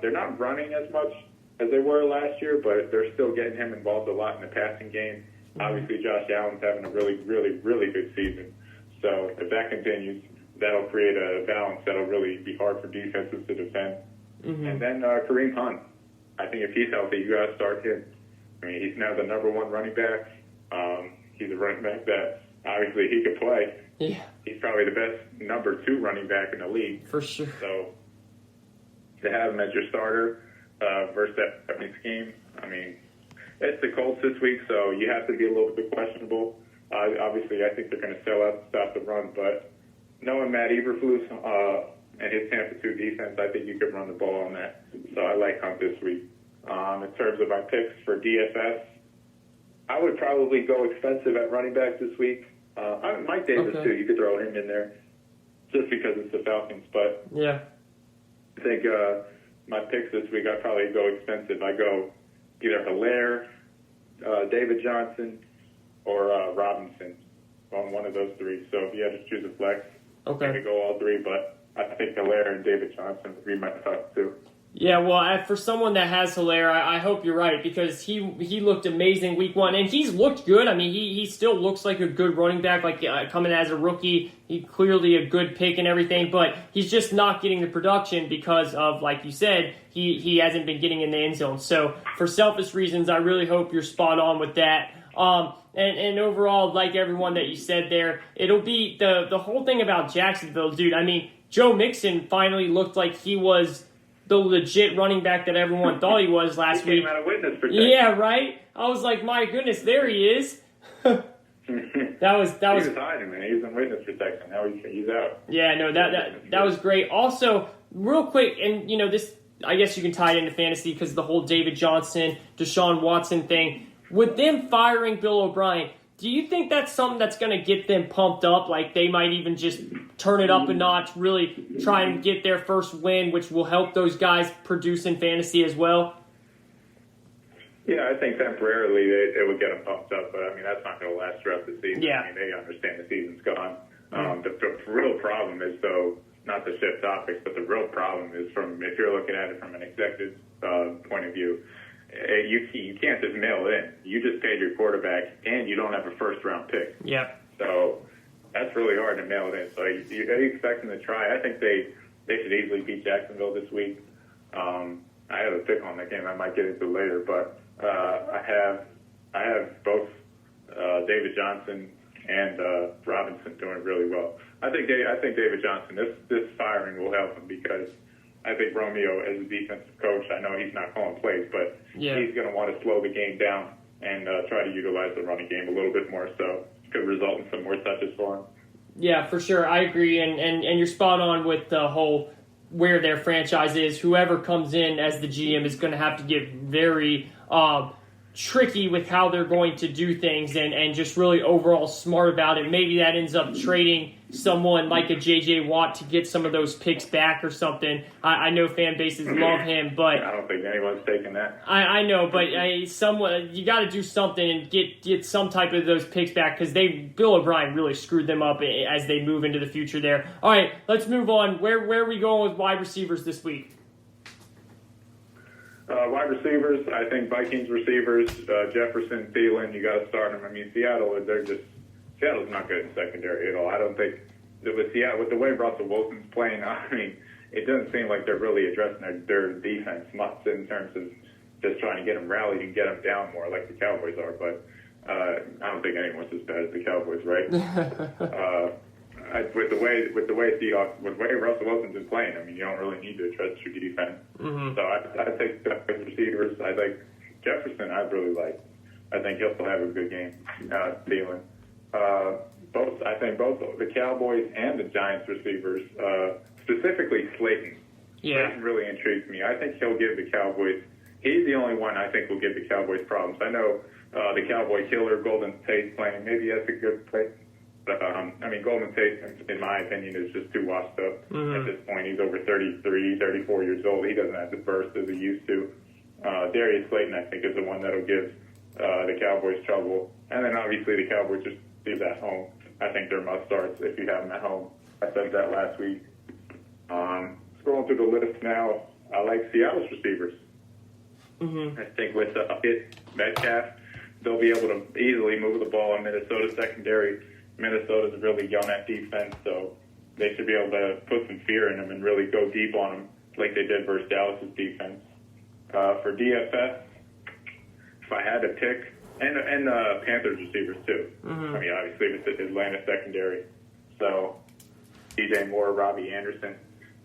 They're not running as much as they were last year, but they're still getting him involved a lot in the passing game. Obviously, Josh Allen's having a really, really, really good season. So if that continues, that'll create a balance that'll really be hard for defenses to defend. And then Kareem Hunt. I think if he's healthy, you got to start him. I mean, he's now the number 1 running back. He's a running back that obviously he could play. Yeah. He's probably the best number 2 running back in the league. For sure. So to have him as your starter versus that running scheme, I mean, it's the Colts this week, so you have to be a little bit questionable. Obviously, I think they're going to sell out to stop the run, but knowing Matt Eberflus and his Tampa 2 defense, I think you could run the ball on that. So I like Hunt this week. In terms of my picks for DFS, I would probably go expensive at running back this week. Mike Davis, too. You could throw him in there just because it's the Falcons. But yeah, I think my picks this week, I'd probably go expensive. I go either Helaire, David Johnson, or Robinson on one of those 3. So if you had to choose a flex, I could go all 3. But I think Helaire and David Johnson would be my top 2. Yeah, well, for someone that has Helaire, I hope you're right because he looked amazing week 1, and he's looked good. I mean, he still looks like a good running back, like coming as a rookie. He's clearly a good pick and everything, but he's just not getting the production because of, like you said, he hasn't been getting in the end zone. So for selfish reasons, I really hope you're spot on with that. And overall, like everyone that you said there, it'll be the whole thing about Jacksonville, dude. I mean, Joe Mixon finally looked like he was the legit running back that everyone thought he was last week. Came out of witness protection. Yeah, right? I was like, my goodness, there he is. that was he was hiding, man. He was in witness protection. Now he's out. Yeah, no, that was great. Also, real quick, and this, I guess you can tie it into fantasy because the whole David Johnson, Deshaun Watson thing. with them firing Bill O'Brien, do you think that's something that's going to get them pumped up? Like they might even just turn it up a notch, really try and get their first win, which will help those guys produce in fantasy as well? Yeah, I think temporarily it would get them pumped up, but I mean that's not going to last throughout the season. Yeah. I mean they understand the season's gone. The real problem is though, not to shift topics, but the real problem is if you're looking at it from an executive point of view, you can't just mail it in. You just paid your quarterback, and you don't have a first-round pick. Yeah. So that's really hard to mail it in. So you expect them to try. I think they should easily beat Jacksonville this week. I have a pick on that game. I might get into later, but I have both David Johnson and Robinson doing really well. I think David Johnson. This firing will help him because I think Romeo, as a defensive coach, I know he's not calling plays, but he's going to want to slow the game down and try to utilize the running game a little bit more. So it could result in some more touches for him. Yeah, for sure. I agree, and you're spot on with the whole where their franchise is. Whoever comes in as the GM is going to have to get very tricky with how they're going to do things and just really overall smart about it. Maybe that ends up trading someone like a J.J. Watt to get some of those picks back or something. I know fan bases love him, but I don't think anyone's taking that. I know, but you got to do something and get some type of those picks back because Bill O'Brien really screwed them up as they move into the future there. All right, let's move on. Where are we going with wide receivers this week? Wide receivers, I think Vikings receivers, Jefferson, Thielen, you got to start them. I mean, Seattle's not good in secondary at all. I don't think with the way Russell Wilson's playing, I mean, it doesn't seem like they're really addressing their defense much in terms of just trying to get them rallied and get them down more like the Cowboys are. But I don't think anyone's as bad as the Cowboys, right? With the way Russell Wilson's been playing, I mean, you don't really need to address your defense. Mm-hmm. So I take the receivers. I think Jefferson. I really like. I think he'll have a good game. Thielen. I think both the Cowboys and the Giants receivers, specifically Slayton. Yeah. Slayton really intrigues me. I think he'll give the Cowboys. He's the only one I think will give the Cowboys problems. I know the Cowboy killer Golden Tate playing. Maybe that's a good play. I mean, Golden Tate, in my opinion, is just too washed up at this point. He's over 33, 34 years old. He doesn't have the burst as he used to. Darius Slayton, I think, is the one that'll give the Cowboys trouble. And then, obviously, the Cowboys just leave at home. I think they're must-starts if you have them at home. I said that last week. Scrolling through the list now, I like Seattle's receivers. I think with Metcalf, they'll be able to easily move the ball in Minnesota's secondary. Minnesota's really young at defense, so they should be able to put some fear in them and really go deep on them like they did versus Dallas's defense. For DFS, if I had to pick, and Panthers receivers too. I mean, obviously it's the Atlanta secondary. So DJ Moore, Robbie Anderson.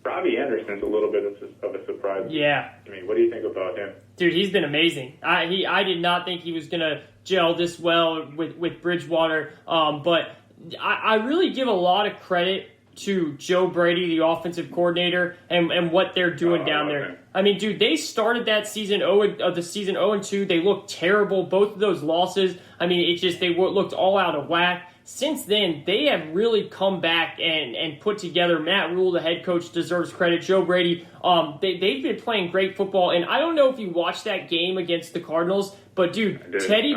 Robbie Anderson's a little bit of a surprise. Yeah. I mean, what do you think about him? Dude, he's been amazing. I did not think he was going to gel this well with Bridgewater, but I really give a lot of credit to Joe Brady, the offensive coordinator, and what they're doing down there. Okay. I mean, dude, they started that season 0-2. They looked terrible. Both of those losses, I mean, they looked all out of whack. Since then, they have really come back and put together. Matt Rule, the head coach, deserves credit. Joe Brady, they've been playing great football. And I don't know if you watched that game against the Cardinals, but dude, Teddy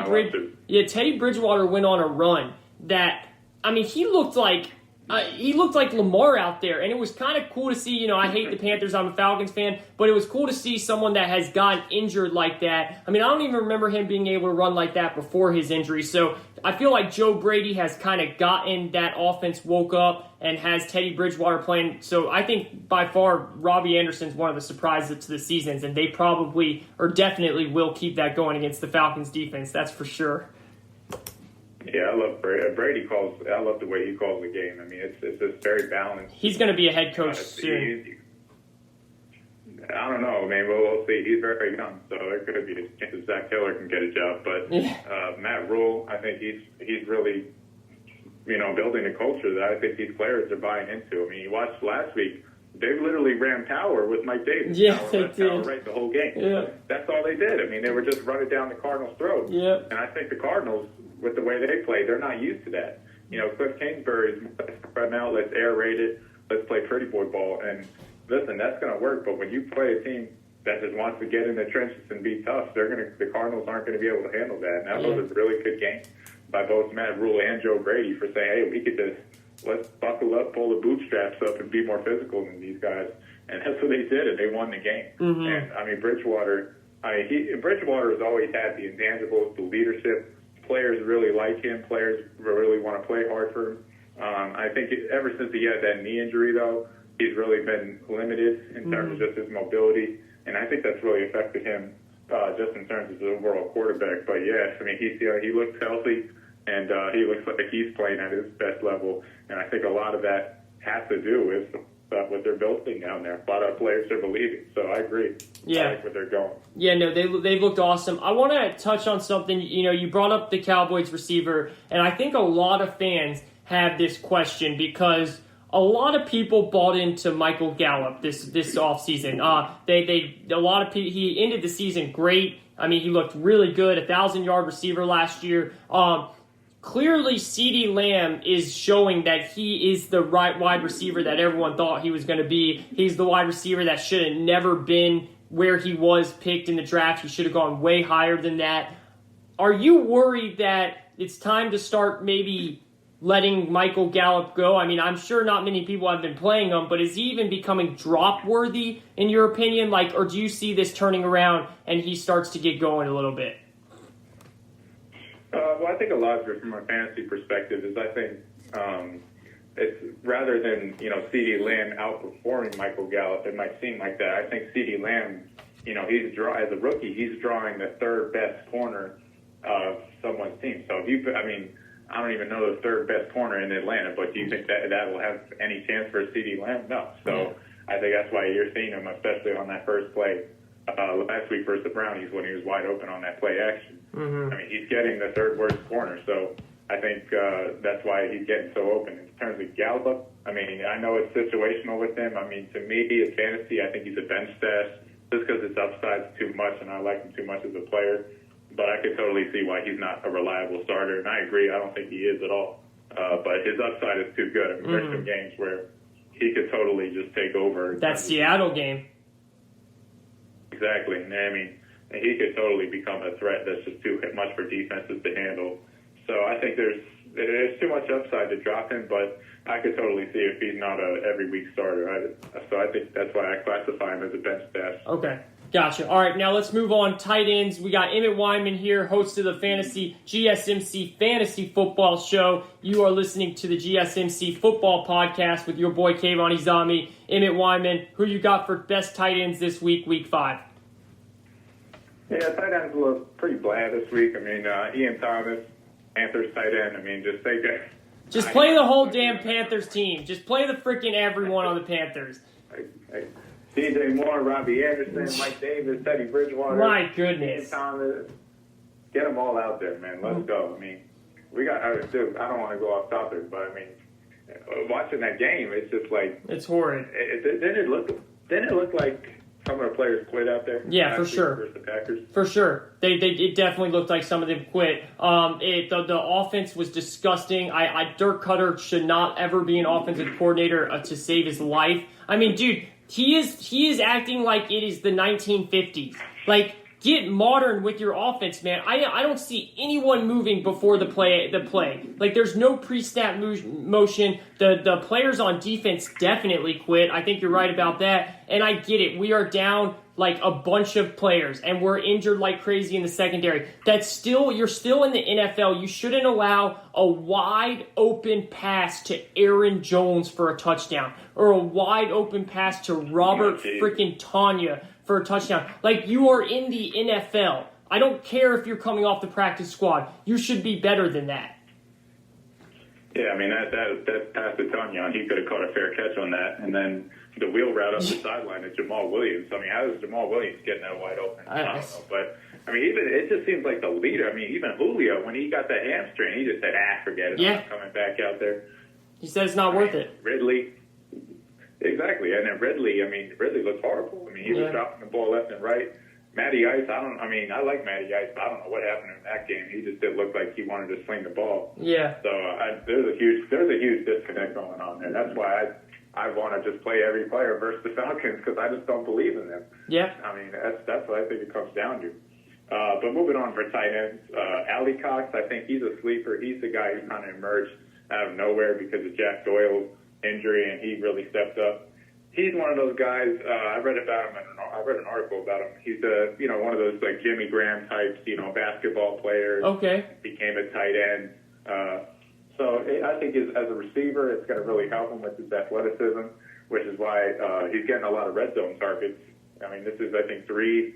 Bridgewater went on a run that, I mean, he looked like Lamar out there, and it was kind of cool to see. You know, I hate the Panthers. I'm a Falcons fan, but it was cool to see someone that has gotten injured like that. I mean, I don't even remember him being able to run like that before his injury. So I feel like Joe Brady has kind of gotten that offense woke up and has Teddy Bridgewater playing. So I think by far Robbie Anderson's one of the surprises to the seasons, and they probably or definitely will keep that going against the Falcons defense. That's for sure. Yeah, I love Brady. I love the way he calls the game. I mean, it's just very balanced. He's going to be a head coach soon. I don't know, man. We'll see. He's very young, so it could be a chance Zach Taylor can get a job. But Matt Rule, I think he's really, building a culture that I think these players are buying into. I mean, you watched last week they literally ran power with Mike Davis. Yeah, power, they left, did. Power right the whole game. Yeah. That's all they did. I mean, they were just running down the Cardinals' throat. Yeah. And I think the Cardinals, with the way they play, they're not used to that. You know, Cliff Kingsbury's right now, let's aerate it, let's play pretty boy ball. And listen, that's going to work. But when you play a team that just wants to get in the trenches and be tough, the Cardinals aren't going to be able to handle that. And that was a really good game by both Matt Rule and Joe Brady for saying, hey, we could just let's buckle up, pull the bootstraps up, and be more physical than these guys. And that's what they did, and they won the game. Mm-hmm. And, I mean, Bridgewater has always had the intangibles, the leadership. Players really like him. Players really want to play hard for him. I think ever since he had that knee injury, though, he's really been limited in terms of just his mobility. And I think that's really affected him just in terms of his overall quarterback. But, yes, I mean, he looks healthy, and he looks like he's playing at his best level. And I think a lot of that has to do with what they're building down there. A lot of players are believing. So I agree. Yeah. I like where they're going. Yeah, no, they've looked awesome. I want to touch on something. You know, you brought up the Cowboys receiver, and I think a lot of fans have this question because a lot of people bought into Michael Gallup this offseason. He ended the season great. I mean, he looked really good, 1,000-yard receiver last year. Clearly, CeeDee Lamb is showing that he is the right wide receiver that everyone thought he was going to be. He's the wide receiver that should have never been where he was picked in the draft. He should have gone way higher than that. Are you worried that it's time to start maybe letting Michael Gallup go? I mean, I'm sure not many people have been playing him, but is he even becoming drop-worthy in your opinion? Or do you see this turning around and he starts to get going a little bit? Well, I think a lot of it from a fantasy perspective is I think it's rather than, CeeDee Lamb outperforming Michael Gallup, it might seem like that. I think CeeDee Lamb, as a rookie, he's drawing the third best corner of someone's team. So I don't even know the third best corner in Atlanta, but do you think that will have any chance for CeeDee Lamb? No. So I think that's why you're seeing him, especially on that first play last week versus the Brownies when he was wide open on that play action. Mm-hmm. I mean, he's getting the third worst corner, so I think that's why he's getting so open. In terms of Gallup, I mean, I know it's situational with him. I mean, to me, in fantasy, I think he's a bench stash just because his upside's too much, and I like him too much as a player. But I could totally see why he's not a reliable starter, and I agree. I don't think he is at all. But his upside is too good. I mean, there's some games where he could totally just take over. That Seattle game. Exactly. I mean, he could totally become a threat that's just too much for defenses to handle. So I think there's too much upside to drop him, but I could totally see if he's not a every week starter. So I think that's why I classify him as a bench stash. Okay. Gotcha. All right, now let's move on. Tight ends. We got Emmet Weinman here, host of the GSMC Fantasy Football Show. You are listening to the GSMC Football Podcast with your boy Kayvon Izami. Emmet Weinman, who you got for best tight ends this week, week 5? Yeah, tight ends look pretty bland this week. I mean, Ian Thomas, Panthers tight end. I mean, just play the whole damn Panthers team. Just play the freaking everyone on the Panthers. DJ Moore, Robbie Anderson, Mike Davis, Teddy Bridgewater. My goodness. Ian Thomas. Get them all out there, man. Let's go. I mean, I don't want to go off topic, but I mean, watching that game, it's just like it's horrid. Didn't it look like some of the players quit out there? Yeah, for sure. Versus the Packers. For sure. It definitely looked like some of them quit. The offense was disgusting. Dirk Cutter should not ever be an offensive coordinator to save his life. I mean, dude, he is acting like it is the 1950s. Like, get modern with your offense, man. I don't see anyone moving before the play. Like, there's no pre-snap motion. The players on defense definitely quit. I think you're right about that. And I get it. We are down like a bunch of players, and we're injured like crazy in the secondary. You're still in the NFL. You shouldn't allow a wide open pass to Aaron Jones for a touchdown, or a wide open pass to Robert freaking Tanya for a touchdown. Like, you are in the NFL. I don't care if you're coming off the practice squad. You should be better than that. Yeah, I mean, that pass to Tanya, he could have caught a fair catch on that. And then the wheel route up the sideline to Jamal Williams. I mean, how is Jamal Williams getting that wide open? I don't know. But, I mean, it just seems like the leader. I mean, even Julio, when he got that hamstring, he just said, forget it. Yeah. I'm not coming back out there. He said it's not worth it. Ridley, Exactly. And then Ridley looked horrible. I mean, he was dropping the ball left and right. Matty Ice, I like Matty Ice, but I don't know what happened in that game. He just didn't look like he wanted to sling the ball. Yeah. So there's a huge disconnect going on there. That's why I want to just play every player versus the Falcons, because I just don't believe in them. Yeah. I mean, that's what I think it comes down to. But moving on for tight ends, Ali Cox, I think he's a sleeper. He's the guy who kind of emerged out of nowhere because of Jack Doyle's injury, and he really stepped up. He's one of those guys. I read about him. I read an article about him. He's one of those like Jimmy Graham types, basketball players. Okay. Became a tight end. So I think as a receiver, it's going to really help him with his athleticism, which is why he's getting a lot of red zone targets. I mean, this is, I think, 2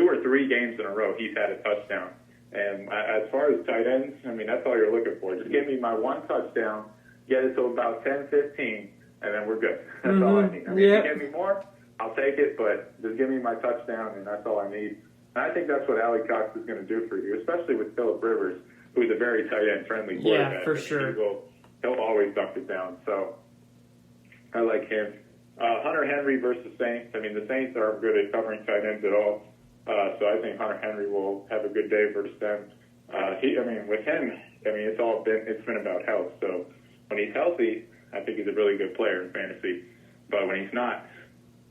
or 3 games in a row he's had a touchdown. And as far as tight ends, I mean, that's all you're looking for. Just give me my one touchdown, get it to about 10, 15, and then we're good. That's all I need. I mean, if you give me more, I'll take it, but just give me my touchdown, and that's all I need. And I think that's what Ali Cox is going to do for you, especially with Phillip Rivers, who's a very tight end friendly quarterback. Yeah, for sure. He'll always dunk it down. So I like him. Hunter Henry versus Saints. I mean, the Saints aren't good at covering tight ends at all. So I think Hunter Henry will have a good day versus them. With him, it's been about health. So when he's healthy, I think he's a really good player in fantasy. But when he's not,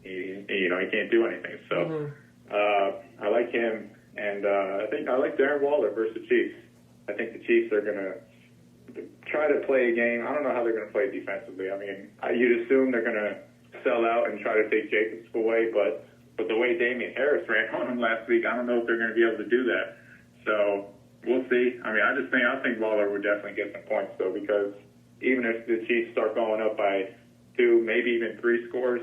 he can't do anything. So I like him, and I think I like Darren Waller versus the Chiefs. I think the Chiefs are going to try to play a game. I don't know how they're going to play defensively. I mean, you'd assume they're going to sell out and try to take Jacobs away, but the way Damian Harris ran on him last week, I don't know if they're going to be able to do that. So we'll see. I mean, I think Waller would definitely get some points, though, because even if the Chiefs start going up by 2, maybe even 3 scores,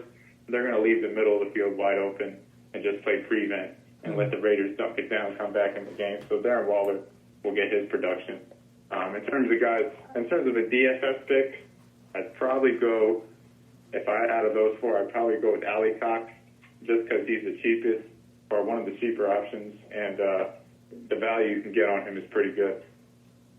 they're going to leave the middle of the field wide open and just play prevent and let the Raiders dunk it down, come back in the game. So Darren Waller will get his production. In terms of a DFS pick, I'd probably go, out of those 4, I'd probably go with Ali Cox, just because he's the cheapest, or one of the cheaper options, and the value you can get on him is pretty good.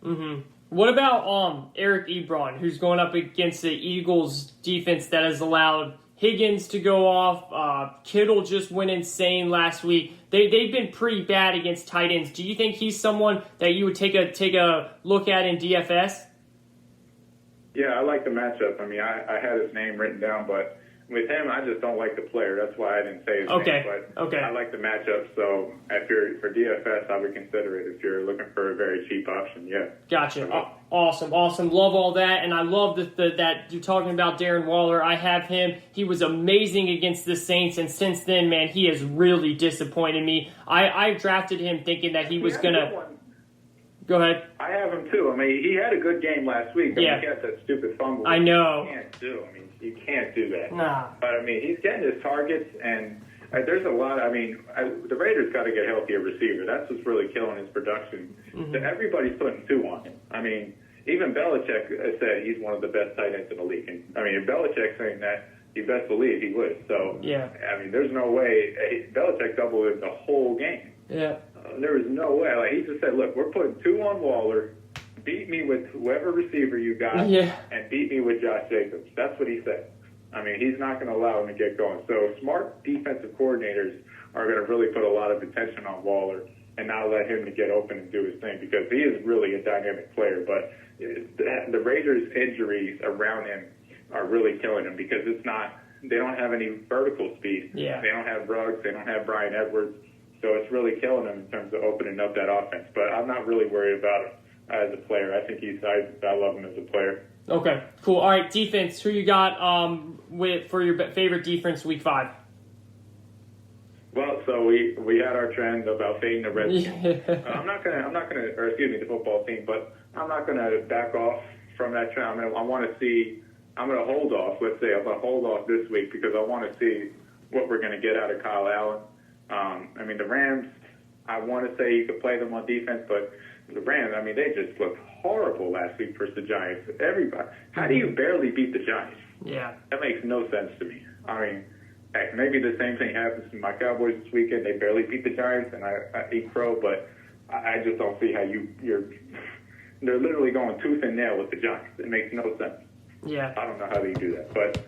Mm-hmm. What about Eric Ebron, who's going up against the Eagles defense that has allowed Higgins to go off? Kittle just went insane last week. They've been pretty bad against tight ends. Do you think he's someone that you would take a look at in DFS? Yeah, I like the matchup. I mean, I had his name written down, but with him, I just don't like the player. That's why I didn't say his name. But I like the matchup. So for DFS, I would consider it if you're looking for a very cheap option. Yeah. Gotcha. Awesome. Love all that, and I love that you're talking about Darren Waller. I have him. He was amazing against the Saints, and since then, man, he has really disappointed me. I drafted him thinking that he was gonna. Go ahead. I have him too. I mean, he had a good game last week. He had that stupid fumble. I know. You can't do that. Nah. But, I mean, he's getting his targets, and there's a lot. I mean, the Raiders got to get healthier receiver. That's what's really killing his production. Mm-hmm. So everybody's putting 2 on him. I mean, even Belichick said he's one of the best tight ends in the league. And, I mean, if Belichick's saying that, you best believe he would. So, I mean, there's no way. Belichick doubled it the whole game. Yeah. There was no way. Like, he just said, look, we're putting 2 on Waller. Beat me with whoever receiver you got, and beat me with Josh Jacobs. That's what he said. I mean, he's not going to allow him to get going. So smart defensive coordinators are going to really put a lot of attention on Waller and not let him to get open and do his thing, because he is really a dynamic player. But the Raiders' injuries around him are really killing him, because they don't have any vertical speed. Yeah. They don't have Ruggs. They don't have Bryan Edwards. So it's really killing him in terms of opening up that offense. But I'm not really worried about him as a player. I think I love him as a player. Okay, cool. All right, defense. Who you got for your favorite defense week 5? Well, so we had our trend about fading the Redskins. I'm not gonna, or excuse me, the football team, but I'm not gonna back off from that trend. I'm gonna hold off. Let's say I'm gonna hold off this week, because I want to see what we're gonna get out of Kyle Allen. I mean, the Rams, I want to say you could play them on defense, but the Rams, I mean, they just looked horrible last week versus the Giants. Everybody, how do you barely beat the Giants? Yeah. That makes no sense to me. I mean, heck, maybe the same thing happens to my Cowboys this weekend. They barely beat the Giants, and I eat crow, but I just don't see how they're literally going tooth and nail with the Giants. It makes no sense. Yeah. I don't know how they do that. But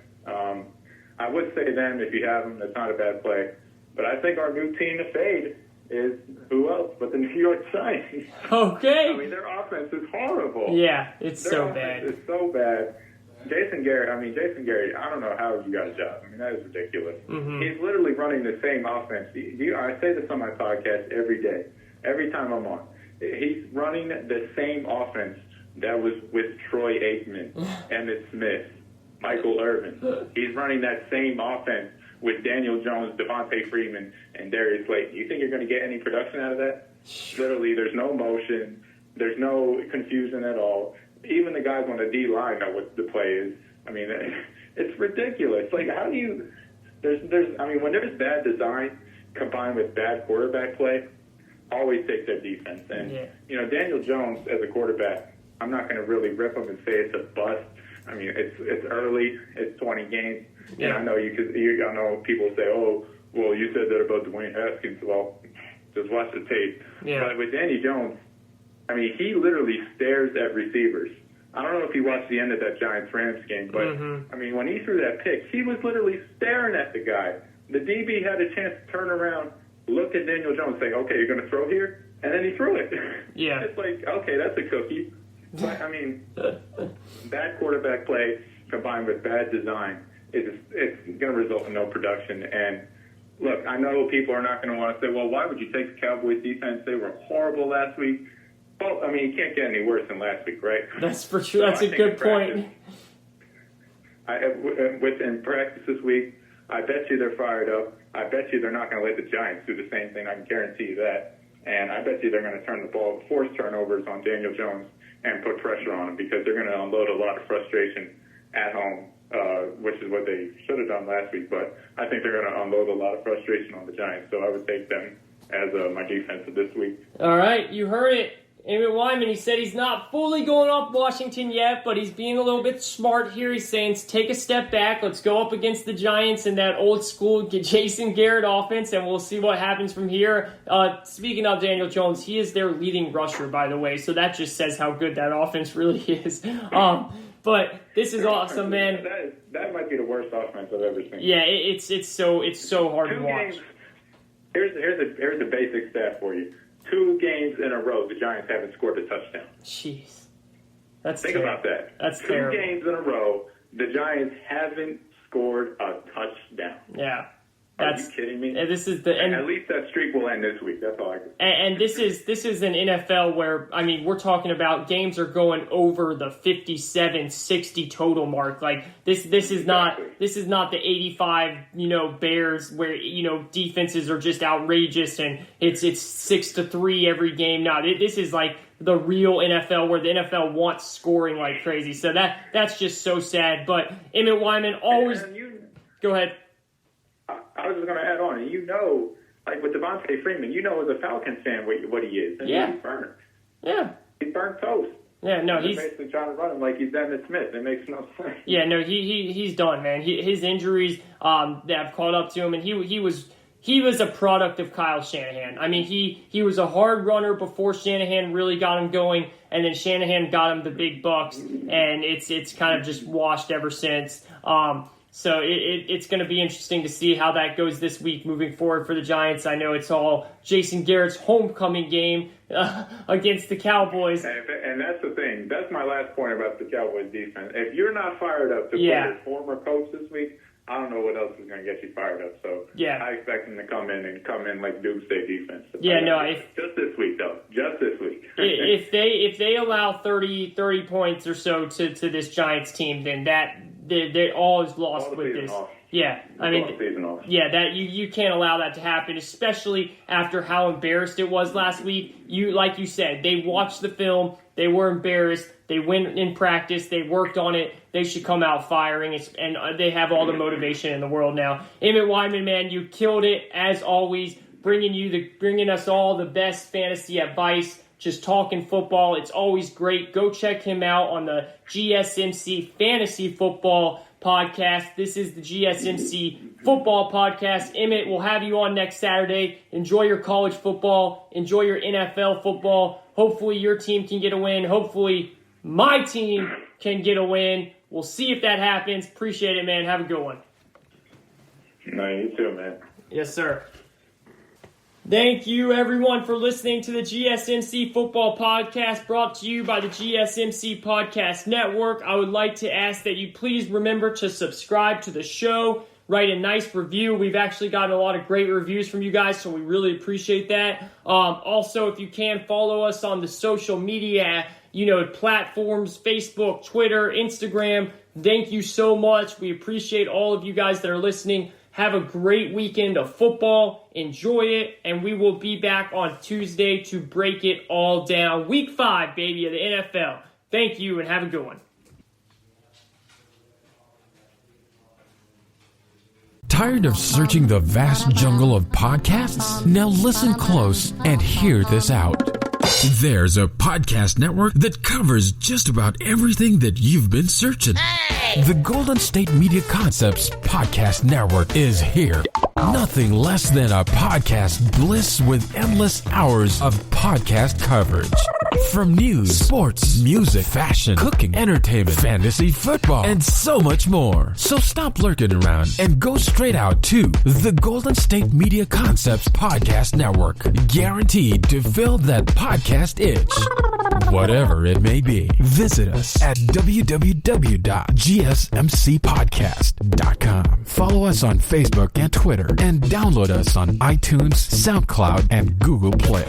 I would say them if you have them. That's not a bad play. But I think our new team to fade is who else but the New York Giants. Okay. I mean, their offense is horrible. Yeah, it's Their so offense bad. is so bad. Jason Garrett, I don't know how you got a job. I mean, that is ridiculous. Mm-hmm. He's literally running the same offense. I say this on my podcast every day, every time I'm on. He's running the same offense that was with Troy Aikman, Emmitt Smith, Michael Irvin. He's running that same offense with Daniel Jones, Devontae Freeman, and Darius Slayton. You think you're going to get any production out of that? Literally, there's no motion. There's no confusion at all. Even the guys on the D-line know what the play is. I mean, it's ridiculous. Like, how do you – when there's bad design combined with bad quarterback play, always take their defense. And, Daniel Jones as a quarterback, I'm not going to really rip him and say it's a bust. I mean, it's early. It's 20 games. Yeah. And I know I know people say, oh, well, you said that about Dwayne Haskins. Well, just watch the tape. Yeah. But with Danny Jones, I mean, he literally stares at receivers. I don't know if you watched the end of that Giants-Rams game, but, I mean, when he threw that pick, he was literally staring at the guy. The DB had a chance to turn around, look at Daniel Jones, say, okay, you're going to throw here? And then he threw it. Yeah. It's like, okay, that's a cookie. But, I mean, bad quarterback play combined with bad design, it's going to result in no production. And, look, I know people are not going to want to say, well, why would you take the Cowboys defense? They were horrible last week. Well, I mean, you can't get any worse than last week, right? That's for sure. That's a good point. In practice this week, I bet you they're fired up. I bet you they're not going to let the Giants do the same thing. I can guarantee you that. And I bet you they're going to turn the ball, force turnovers on Daniel Jones and put pressure on him because they're going to unload a lot of frustration at home, which is what they should have done last week. But I think they're going to unload a lot of frustration on the Giants. So I would take them as my defense of this week. All right, you heard it. Emmet Weinman, he said he's not fully going off Washington yet, but he's being a little bit smart here. He's saying, take a step back. Let's go up against the Giants in that old school Jason Garrett offense, and we'll see what happens from here. Speaking of Daniel Jones, he is their leading rusher, by the way, so that just says how good that offense really is. But this is awesome, man. That might be the worst offense I've ever seen. Yeah, it's so hard to watch. Here's a basic stat for you. 2 games in a row, the Giants haven't scored a touchdown. Jeez. Think about that. That's 2 terrible. games in a row, the Giants haven't scored a touchdown. Yeah. Are you kidding me? This is at least that streak will end this week. That's all I can say. And this is an NFL where, I mean, we're talking about games are going over the 57, 60 total mark. Like this is not the 85, Bears where, defenses are just outrageous and it's 6-3 every game. No, this is like the real NFL where the NFL wants scoring like crazy. So that's just so sad. But Emmet Weinman always go ahead. I was just going to add on, and like with Devontae Freeman, as a Falcons fan what he is. And yeah. He's burnt. Yeah. He's burnt toast. Yeah, no, he's basically trying to run him like he's Emmitt Smith. It makes no sense. Yeah, no, he's done, man. His injuries that have caught up to him, and he was a product of Kyle Shanahan. I mean, he was a hard runner before Shanahan really got him going, and then Shanahan got him the big bucks, and it's kind of just washed ever since. So it's going to be interesting to see how that goes this week moving forward for the Giants. I know it's all Jason Garrett's homecoming game against the Cowboys. And that's the thing. That's my last point about the Cowboys defense. If you're not fired up to play your former coach this week, I don't know what else is going to get you fired up. So I expect them to come in like doomsday defense. Just this week, though. Just this week. if they allow 30 points or so to this Giants team, then they're all is lost with this. Off. Yeah, I mean, that you can't allow that to happen, especially after how embarrassed it was last week. Like you said, they watched the film, they were embarrassed, they went in practice, they worked on it. They should come out firing, and they have all the motivation in the world now. Emmet Weinman, man, you killed it as always, bringing us all the best fantasy advice. Just talking football. It's always great. Go check him out on the GSMC Fantasy Football Podcast. This is the GSMC Football Podcast. Emmet, we'll have you on next Saturday. Enjoy your college football. Enjoy your NFL football. Hopefully your team can get a win. Hopefully my team can get a win. We'll see if that happens. Appreciate it, man. Have a good one. No, you too, man. Yes, sir. Thank you, everyone, for listening to the GSMC Football Podcast, brought to you by the GSMC Podcast Network. I would like to ask that you please remember to subscribe to the show, write a nice review. We've actually gotten a lot of great reviews from you guys, so we really appreciate that. Also, if you can, follow us on the social media, platforms, Facebook, Twitter, Instagram. Thank you so much. We appreciate all of you guys that are listening. Have a great weekend of football. Enjoy it. And we will be back on Tuesday to break it all down. Week 5, baby, of the NFL. Thank you and have a good one. Tired of searching the vast jungle of podcasts? Now listen close and hear this out. There's a podcast network that covers just about everything that you've been searching. Hey! The Golden State Media Concepts Podcast Network is here. Nothing less than a podcast bliss with endless hours of podcast coverage. From news, sports, music, fashion, cooking, entertainment, fantasy football, and so much more. So stop lurking around and go straight out to the Golden State Media Concepts Podcast Network. Guaranteed to fill that podcast itch. Whatever it may be. Visit us at www.gsmcpodcast.com. Follow us on Facebook and Twitter, and download us on iTunes, SoundCloud, and Google Play.